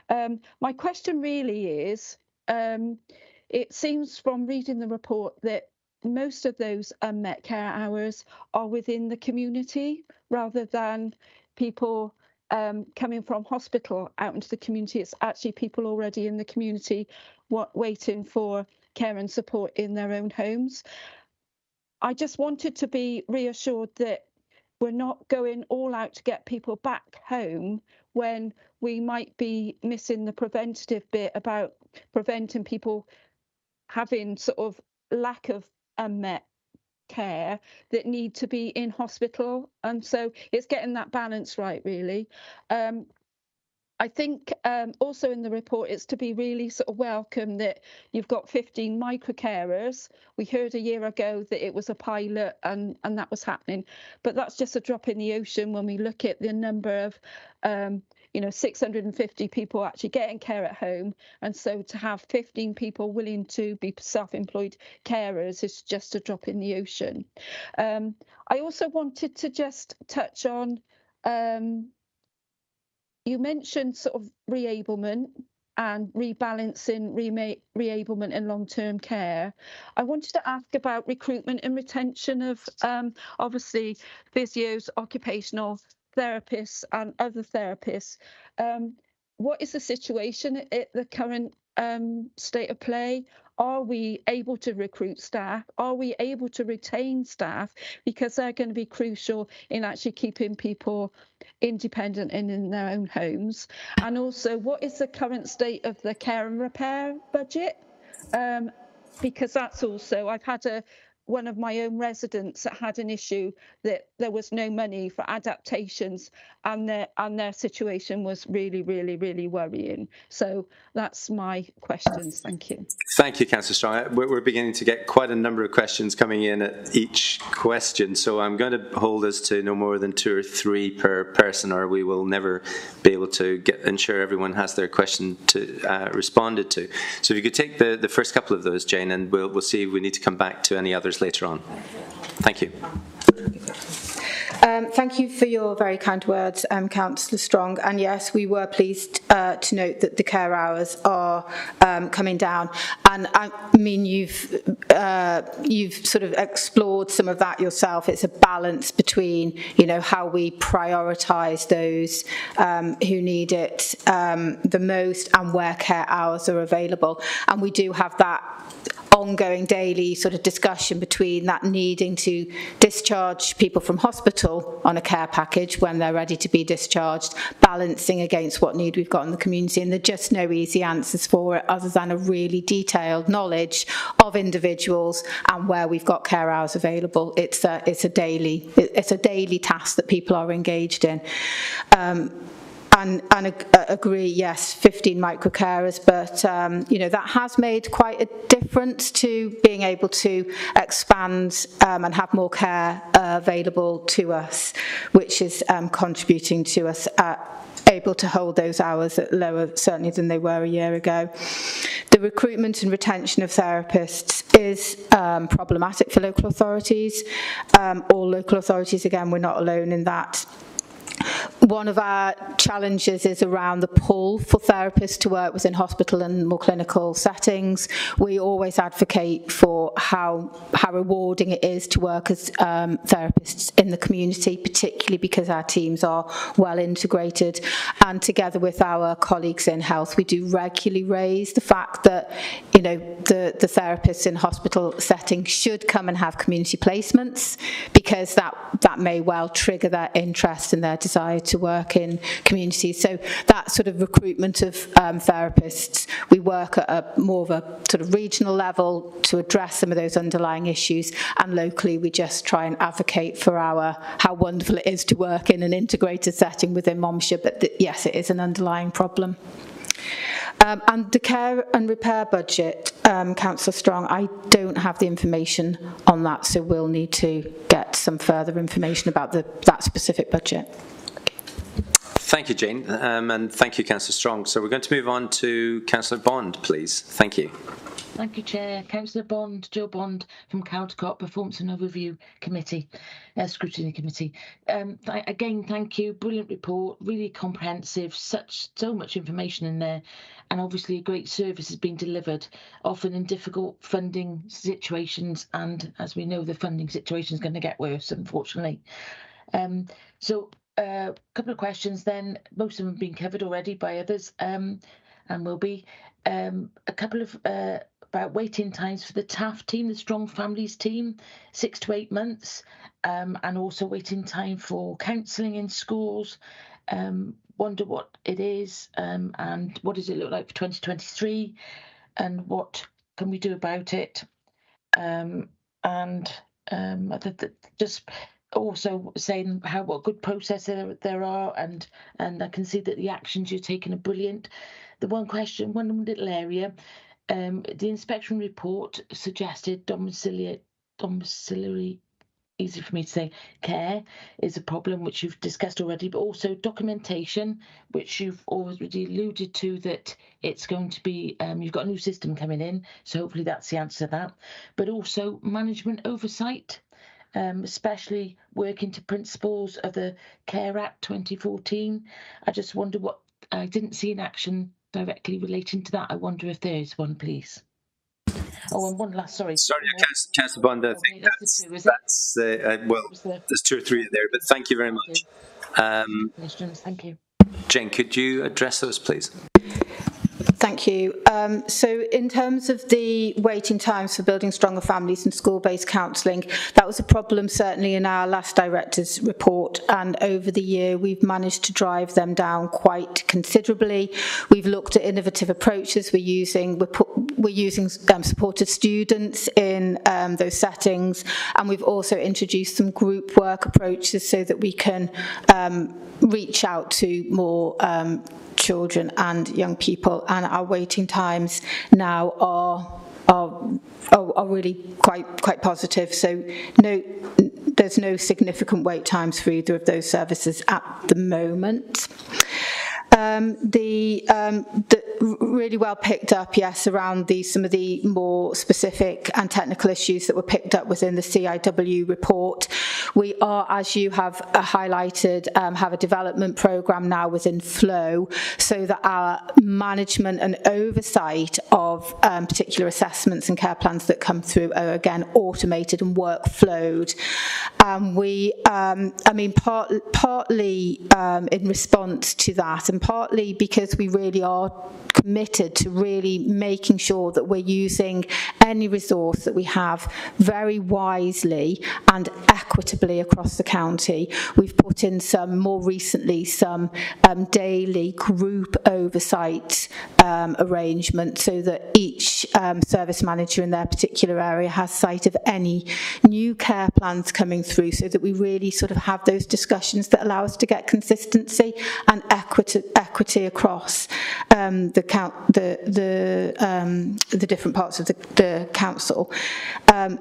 My question really is, it seems from reading the report that most of those unmet care hours are within the community rather than people coming from hospital out into the community. It's actually people already in the community waiting for care and support in their own homes. I just wanted to be reassured that we're not going all out to get people back home when we might be missing the preventative bit about preventing people having sort of lack of unmet care that need to be in hospital. And so it's getting that balance right, really. I think also in the report, it's to be really sort of welcome that you've got 15 micro carers. We heard a year ago that it was a pilot and that was happening, but that's just a drop in the ocean when we look at the number of 650 people actually getting care at home. And so to have 15 people willing to be self-employed carers is just a drop in the ocean. I also wanted to just touch on you mentioned sort of reablement and rebalancing reablement and long-term care. I wanted to ask about recruitment and retention of obviously physios, occupational therapists and other therapists. What is the situation at the current state of play? Are we able to recruit staff? Are we able to retain staff? Because they're going to be crucial in actually keeping people independent and in their own homes. And also, what is the current state of the care and repair budget? Because that's also, I've had one of my own residents that had an issue that there was no money for adaptations, and their situation was really, really, really worrying. So that's my questions. Thank you. Thank you, Councillor Strong. We're beginning to get quite a number of questions coming in at each question, so I'm going to hold us to no more than 2 or 3 per person, or we will never be able to ensure everyone has their question responded to. So if you could take the first couple of those, Jane, and we'll see if we need to come back to any others later on. Thank you. Thank you for your very kind words, Councillor Strong. And yes, we were pleased to note that the care hours are coming down. And I mean, you've sort of explored some of that yourself. It's a balance between, how we prioritise those who need it the most and where care hours are available. And we do have that ongoing daily sort of discussion between that needing to discharge people from hospital on a care package when they're ready to be discharged, balancing against what need we've got in the community. And there are just no easy answers for it other than a really detailed knowledge of individuals and where we've got care hours available. It's a daily task that people are engaged in. And agree, yes, 15 micro carers, but that has made quite a difference to being able to expand and have more care available to us, which is contributing to us able to hold those hours at lower, certainly, than they were a year ago. The recruitment and retention of therapists is problematic for local authorities. All local authorities, again, we're not alone in that. One of our challenges is around the pull for therapists to work within hospital and more clinical settings. We always advocate for how rewarding it is to work as therapists in the community, particularly because our teams are well integrated. And together with our colleagues in health, we do regularly raise the fact that, you know, the therapists in hospital settings should come and have community placements, because that may well trigger their interest and their desire to work in communities. So that sort of recruitment of therapists, we work at a more of a sort of regional level to address some of those underlying issues, and locally we just try and advocate for how wonderful it is to work in an integrated setting within Monmouthshire, but yes, it is an underlying problem. And the care and repair budget, Councillor Strong, I don't have the information on that, so we'll need to get some further information about that specific budget. Thank you, Jane, and thank you, Councillor Strong. So we're going to move on to Councillor Bond, please. Thank you. Thank you, Chair. Councillor Bond, Jill Bond from Caldecott Performance and Overview Committee, Scrutiny Committee. Again, thank you. Brilliant report, really comprehensive, so much information in there, and obviously a great service has been delivered, often in difficult funding situations, and as we know, the funding situation is going to get worse, unfortunately. So a couple of questions then. Most of them have been covered already by others, and will be. A couple of about waiting times for the TAF team, the Strong Families team, 6 to 8 months, and also waiting time for counselling in schools. Wonder what it is, and what does it look like for 2023, and what can we do about it? Just also saying what good process there are, and I can see that the actions you're taking are brilliant. The one little area, the inspection report suggested domiciliary, easy for me to say, care is a problem, which you've discussed already, but also documentation, which you've already alluded to, that it's going to be, you've got a new system coming in, so hopefully that's the answer to that. But also management oversight, especially working to principles of the Care Act 2014. I just wonder I didn't see an action directly relating to that. I wonder if there is one, please. Oh, and one last, sorry. Sorry, Councillor Bond, I think that's well, there's 2 or 3 in there, but thank you very much. Thank you. Jane, could you address those, please? Thank you. So in terms of the waiting times for building stronger families and school-based counselling, that was a problem certainly in our last director's report, and over the year we've managed to drive them down quite considerably. We've looked at innovative approaches. We're using supported students in those settings, and we've also introduced some group work approaches so that we can reach out to more children and young people, and our waiting times now are really quite positive. So there's no significant wait times for either of those services at the moment. Really well picked up, yes, around some of the more specific and technical issues that were picked up within the CIW report. We are, as you have highlighted, have a development programme now within Flow, so that our management and oversight of particular assessments and care plans that come through are again automated and workflowed. Partly in response to that, and partly because we really are committed to really making sure that we're using any resource that we have very wisely and equitably across the county. We've put in more recently some daily group oversight arrangements, so that each service manager in their particular area has sight of any new care plans coming through, so that we really sort of have those discussions that allow us to get consistency and equity across the different parts of the council.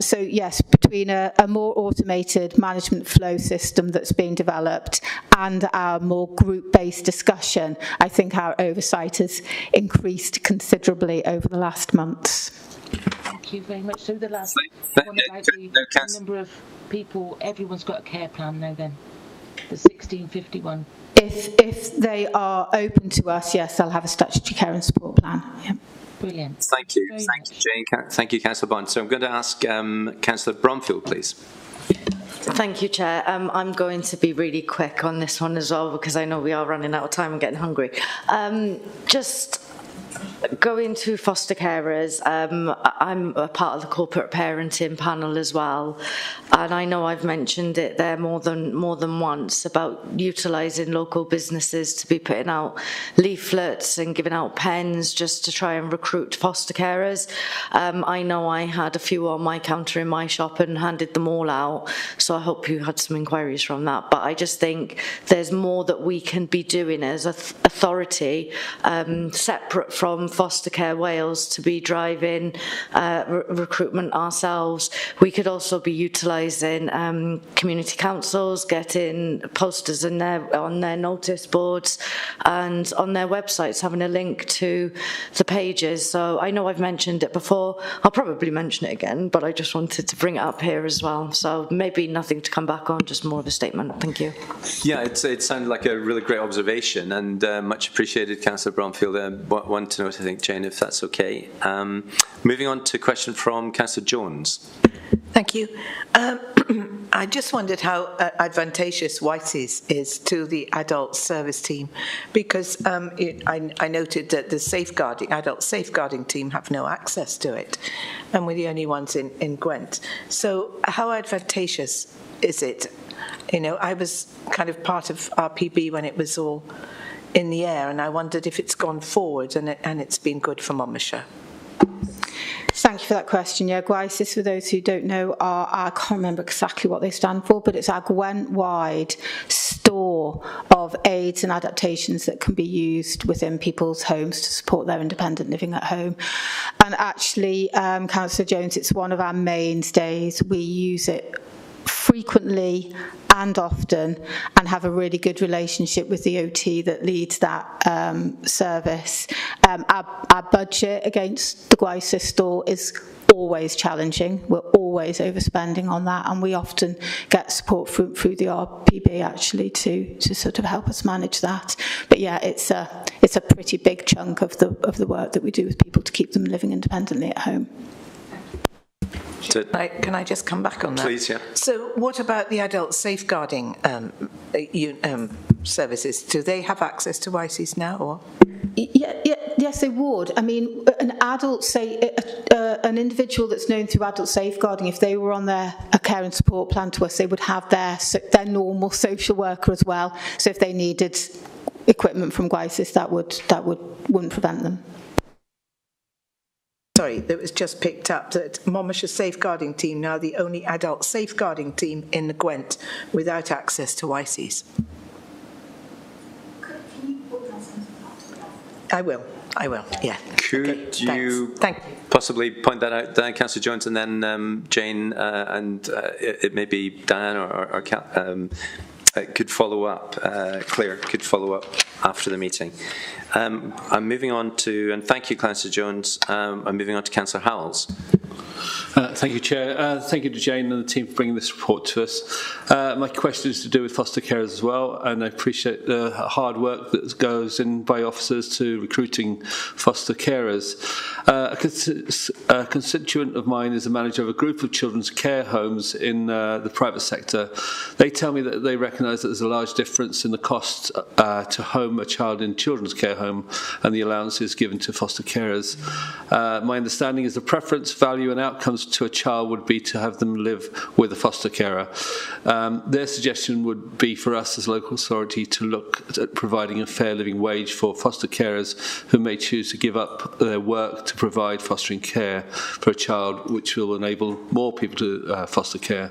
So yes, between a more automated management flow system that's being developed and our more group-based discussion, I think our oversight has increased considerably over the last months. Thank you very much. So the last one about the number of people, everyone's got a care plan now then, the 1651. If they are open to us, yes, they'll have a statutory care and support plan. Yeah. Brilliant. Thank you. Thank you, Jane. Thank you, Councillor Bond. So I'm going to ask Councillor Bromfield, please. Thank you, Chair. I'm going to be really quick on this one as well because I know we are running out of time and getting hungry. Just going to foster carers, I'm a part of the corporate parenting panel as well, and I know I've mentioned it there more than once about utilising local businesses to be putting out leaflets and giving out pens just to try and recruit foster carers. I know I had a few on my counter in my shop and handed them all out, so I hope you had some inquiries from that. But I just think there's more that we can be doing as an authority, separate from Foster Care Wales, to be driving recruitment ourselves. We could also be utilising community councils, getting posters on their notice boards and on their websites, having a link to the pages. So I know I've mentioned it before, I'll probably mention it again, but I just wanted to bring it up here as well. So maybe nothing to come back on, just more of a statement. Thank you. Yeah, it sounded like a really great observation, and much appreciated, Councillor Bromfield. One to note, I think, Jane, if that's okay. Moving on to a question from Councillor Jones. Thank you. I just wondered how advantageous WISES is to the adult service team, because I noted that the adult safeguarding team have no access to it, and we're the only ones in Gwent. So how advantageous is it? You know, I was kind of part of RPB when it was all in the air, and I wondered if it's gone forward and it's been good for Monmouthshire. Thank you for that question. Yeah, WISES, for those who don't know, I can't remember exactly what they stand for, but it's our Gwent-wide store of aids and adaptations that can be used within people's homes to support their independent living at home. And actually, Councillor Jones, it's one of our mainstays. We use it frequently and often, and have a really good relationship with the OT that leads that service. Our budget against the WISES store is always challenging. We're always overspending on that, and we often get support through the RPB actually to sort of help us manage that. But yeah, it's a pretty big chunk of the work that we do with people to keep them living independently at home. Can I just come back on that? Please, yeah. So what about the adult safeguarding services? Do they have access to WISES now? Or? Yes, they would. I mean, an individual that's known through adult safeguarding, if they were on a care and support plan to us, they would have their normal social worker as well. So if they needed equipment from WISES, that wouldn't prevent them. Sorry, that was just picked up that Monmouthshire Safeguarding Team now the only adult safeguarding team in the Gwent without access to WISES. I will, yeah. Could you possibly point that out, Diane, Councillor Jones, and then Jane, and it may be Diane or could follow up, Claire could follow up after the meeting. I'm moving on to, and thank you, Councillor Jones, I'm moving on to Councillor Howells. Thank you, Chair. Thank you to Jane and the team for bringing this report to us. My question is to do with foster carers as well, and I appreciate the hard work that goes in by officers to recruiting foster carers. A constituent of mine is a manager of a group of children's care homes in the private sector. They tell me that they recognise that there's a large difference in the cost to home a child in children's care home and the allowances given to foster carers. My understanding is the preference, value and outcomes to a child would be to have them live with a foster carer. Their suggestion would be for us as local authority to look at providing a fair living wage for foster carers who may choose to give up their work to provide fostering care for a child, which will enable more people to foster care.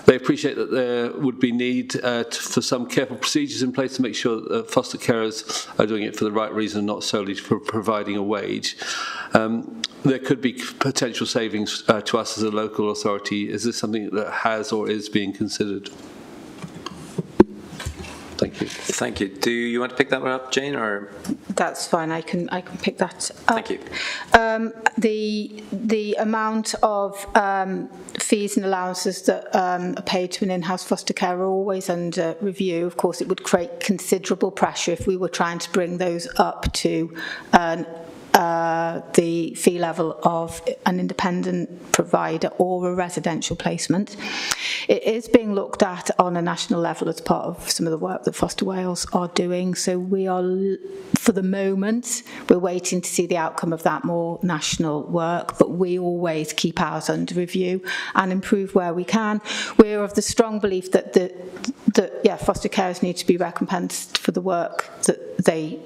They appreciate that there would be need for some careful procedures in place to make sure that foster carers are doing it for the right reason, not solely for providing a wage. There could be potential savings to us as a local authority. Is this something that has or is being considered? Thank you. Thank you. Do you want to pick that one up, Jane, or? That's fine. I can pick that up. Thank you. The amount of fees and allowances that are paid to an in-house foster care are always under review. Of course, it would create considerable pressure if we were trying to bring those up to the fee level of an independent provider or a residential placement. It is being looked at on a national level as part of some of the work that Foster Wales are doing. So we are, for the moment, we're waiting to see the outcome of that more national work, but we always keep ours under review and improve where we can. We're of the strong belief that foster carers need to be recompensed for the work that they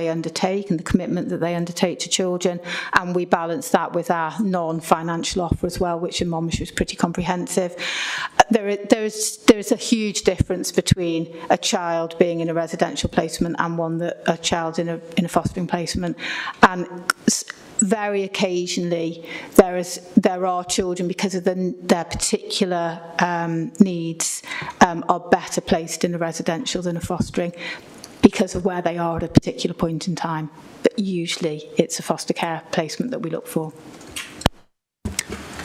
undertake and the commitment that they undertake to children, and we balance that with our non-financial offer as well, which in Monmouthshire is pretty comprehensive. There is a huge difference between a child being in a residential placement and a child in a fostering placement, and very occasionally there are children, because of their particular needs, are better placed in a residential than a fostering, because of where they are at a particular point in time. But usually it's a foster care placement that we look for.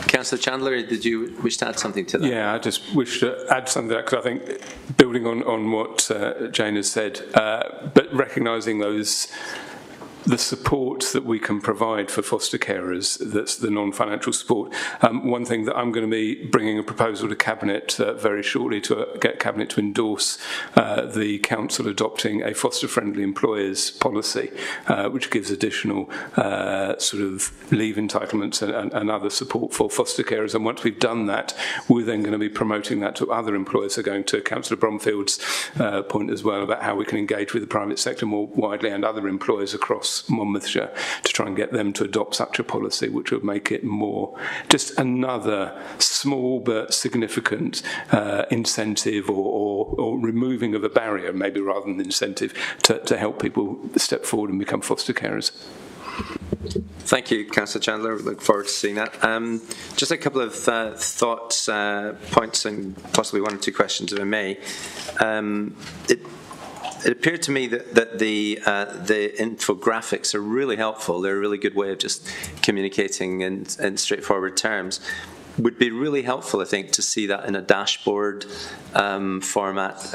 Councillor Chandler, did you wish to add something to that? Yeah, I just wish to add something to that, because I think, building on what Jane has said, but recognising the support that we can provide for foster carers, that's the non-financial support. One thing that I'm going to be bringing a proposal to Cabinet very shortly to get Cabinet to endorse the Council adopting a foster-friendly employers policy, which gives additional sort of leave entitlements and other support for foster carers. And once we've done that, we're then going to be promoting that to other employers. So going to Councillor Bromfield's point as well about how we can engage with the private sector more widely and other employers across Monmouthshire to try and get them to adopt such a policy, which would make it more just another small but significant incentive or removing of a barrier, maybe rather than incentive, to help people step forward and become foster carers. Thank you, Councillor Chandler. Look forward to seeing that. Just a couple of thoughts, points, and possibly one or two questions, if I may. It appeared to me that the infographics are really helpful. They're a really good way of just communicating in straightforward terms. Would be really helpful, I think, to see that in a dashboard format,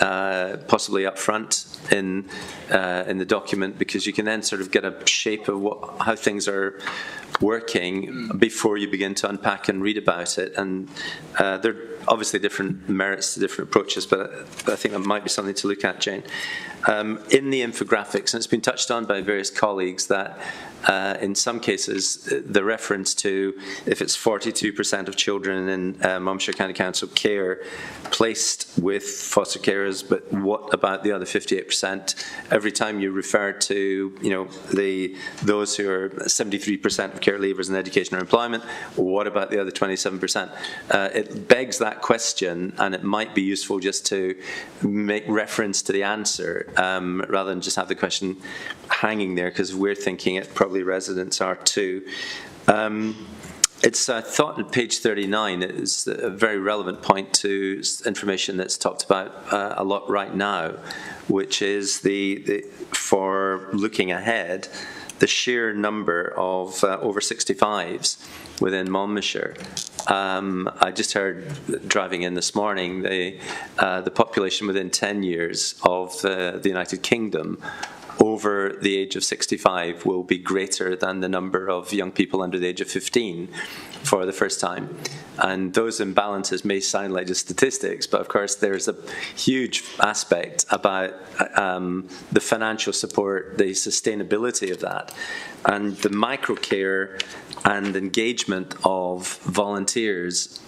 possibly up front in the document, because you can then sort of get a shape of how things are working before you begin to unpack and read about it. And there are obviously different merits to different approaches, but I think that might be something to look at, Jane. In the infographics, and it's been touched on by various colleagues, that in some cases the reference to, if it's 42% of children in Monmouthshire County Council care placed with foster carers, but what about the other 58%? Every time you refer to, those who are 73% of care leavers in education or employment, what about the other 27%? It begs that question, and it might be useful just to make reference to the answer rather than just have the question hanging there, because we're thinking it, probably residents are too. It's thought on page 39 is a very relevant point to information that's talked about a lot right now, which is for looking ahead, the sheer number of over 65s within Monmouthshire. I just heard driving in this morning the population within 10 years of the United Kingdom over the age of 65 will be greater than the number of young people under the age of 15 for the first time. And those imbalances may sound like just statistics, but of course there's a huge aspect about the financial support, the sustainability of that, and the microcare and engagement of volunteers.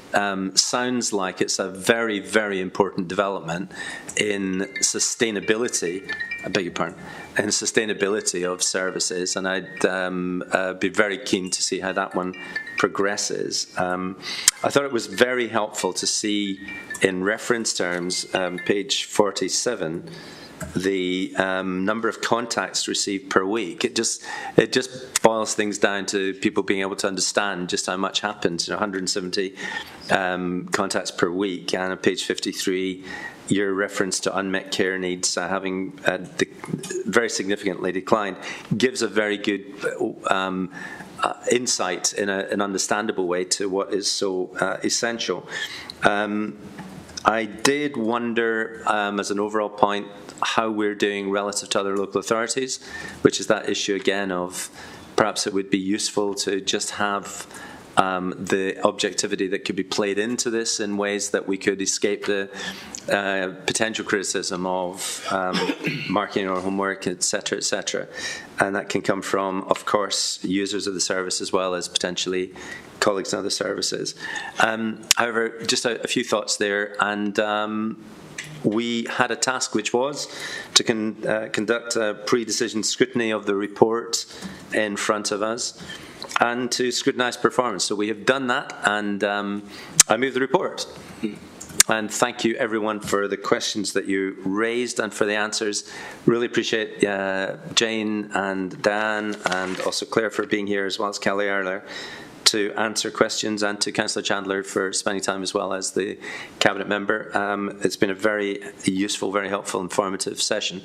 Sounds like it's a very, very important development in sustainability, I beg your pardon, in sustainability of services, and I'd be very keen to see how that one progresses. I thought it was very helpful to see in reference terms, page 47, the number of contacts received per week. It just boils things down to people being able to understand just how much happens. 170 contacts per week, and on page 53, your reference to unmet care needs having very significantly declined gives a very good insight in an understandable way to what is so essential. I did wonder, as an overall point, how we're doing relative to other local authorities, which is that issue again of perhaps it would be useful to just have the objectivity that could be played into this in ways that we could escape the potential criticism of marking our homework, etc., etc. And that can come from, of course, users of the service as well as potentially colleagues in other services. However, just a few thoughts there, and we had a task which was to conduct a pre-decision scrutiny of the report in front of us and to scrutinise performance. So we have done that, and I move the report. And thank you, everyone, for the questions that you raised and for the answers. Really appreciate Jane and Dan and also Claire for being here, as well as Kelly earlier, to answer questions, and to Councillor Chandler for spending time as well as the Cabinet member. It's been a very useful, very helpful, informative session.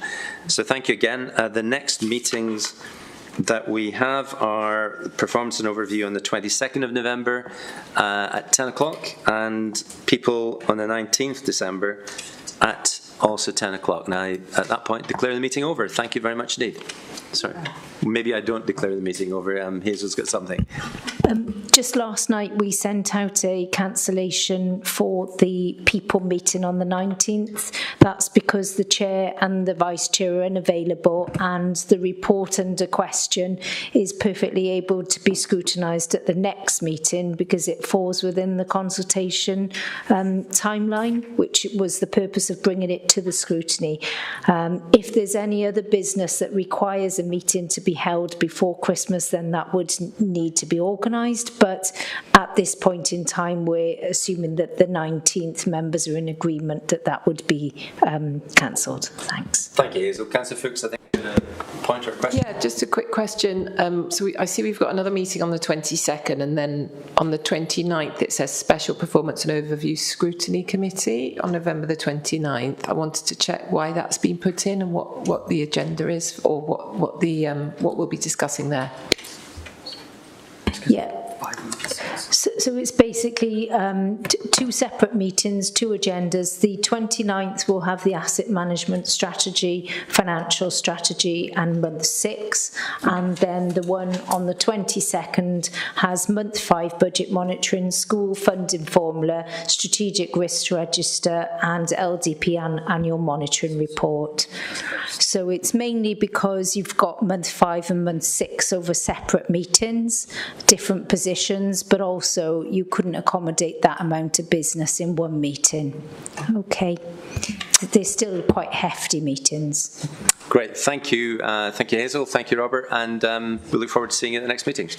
So thank you again. The next meetings that we have are performance and overview on the 22nd of November at 10 o'clock, and people on the 19th December at also 10 o'clock. Now, at that point, declare the meeting over. Thank you very much indeed. Sorry. Maybe I don't declare the meeting over. Hazel's got something. Just last night we sent out a cancellation for the people meeting on the 19th. That's because the chair and the vice chair are unavailable, and the report under question is perfectly able to be scrutinised at the next meeting because it falls within the consultation timeline, which was the purpose of bringing it to the scrutiny. If there's any other business that requires a meeting to be held before Christmas, then that would need to be organised. But at this point in time, we're assuming that the 19th members are in agreement that that would be cancelled. Thanks. Thank you, Hazel. Councillor Fuchs, I think a point or question. Yeah, just a quick question. I see we've got another meeting on the 22nd, and then on the 29th it says Special Performance and Overview Scrutiny Committee on November the 29th. I wanted to check why that's been put in and what the agenda is, or what we'll be discussing there. Yeah. So it's basically two separate meetings, two agendas. The 29th will have the asset management strategy, financial strategy, and month 6. And then the one on the 22nd has month 5 budget monitoring, school funding formula, strategic risk register, and LDP annual monitoring report. So it's mainly because you've got month 5 and month 6 over separate meetings, different positions, but also you couldn't accommodate that amount of business in one meeting. Okay. They're still quite hefty meetings. Great. Thank you. Thank you, Hazel. Thank you, Robert. And we look forward to seeing you at the next meeting.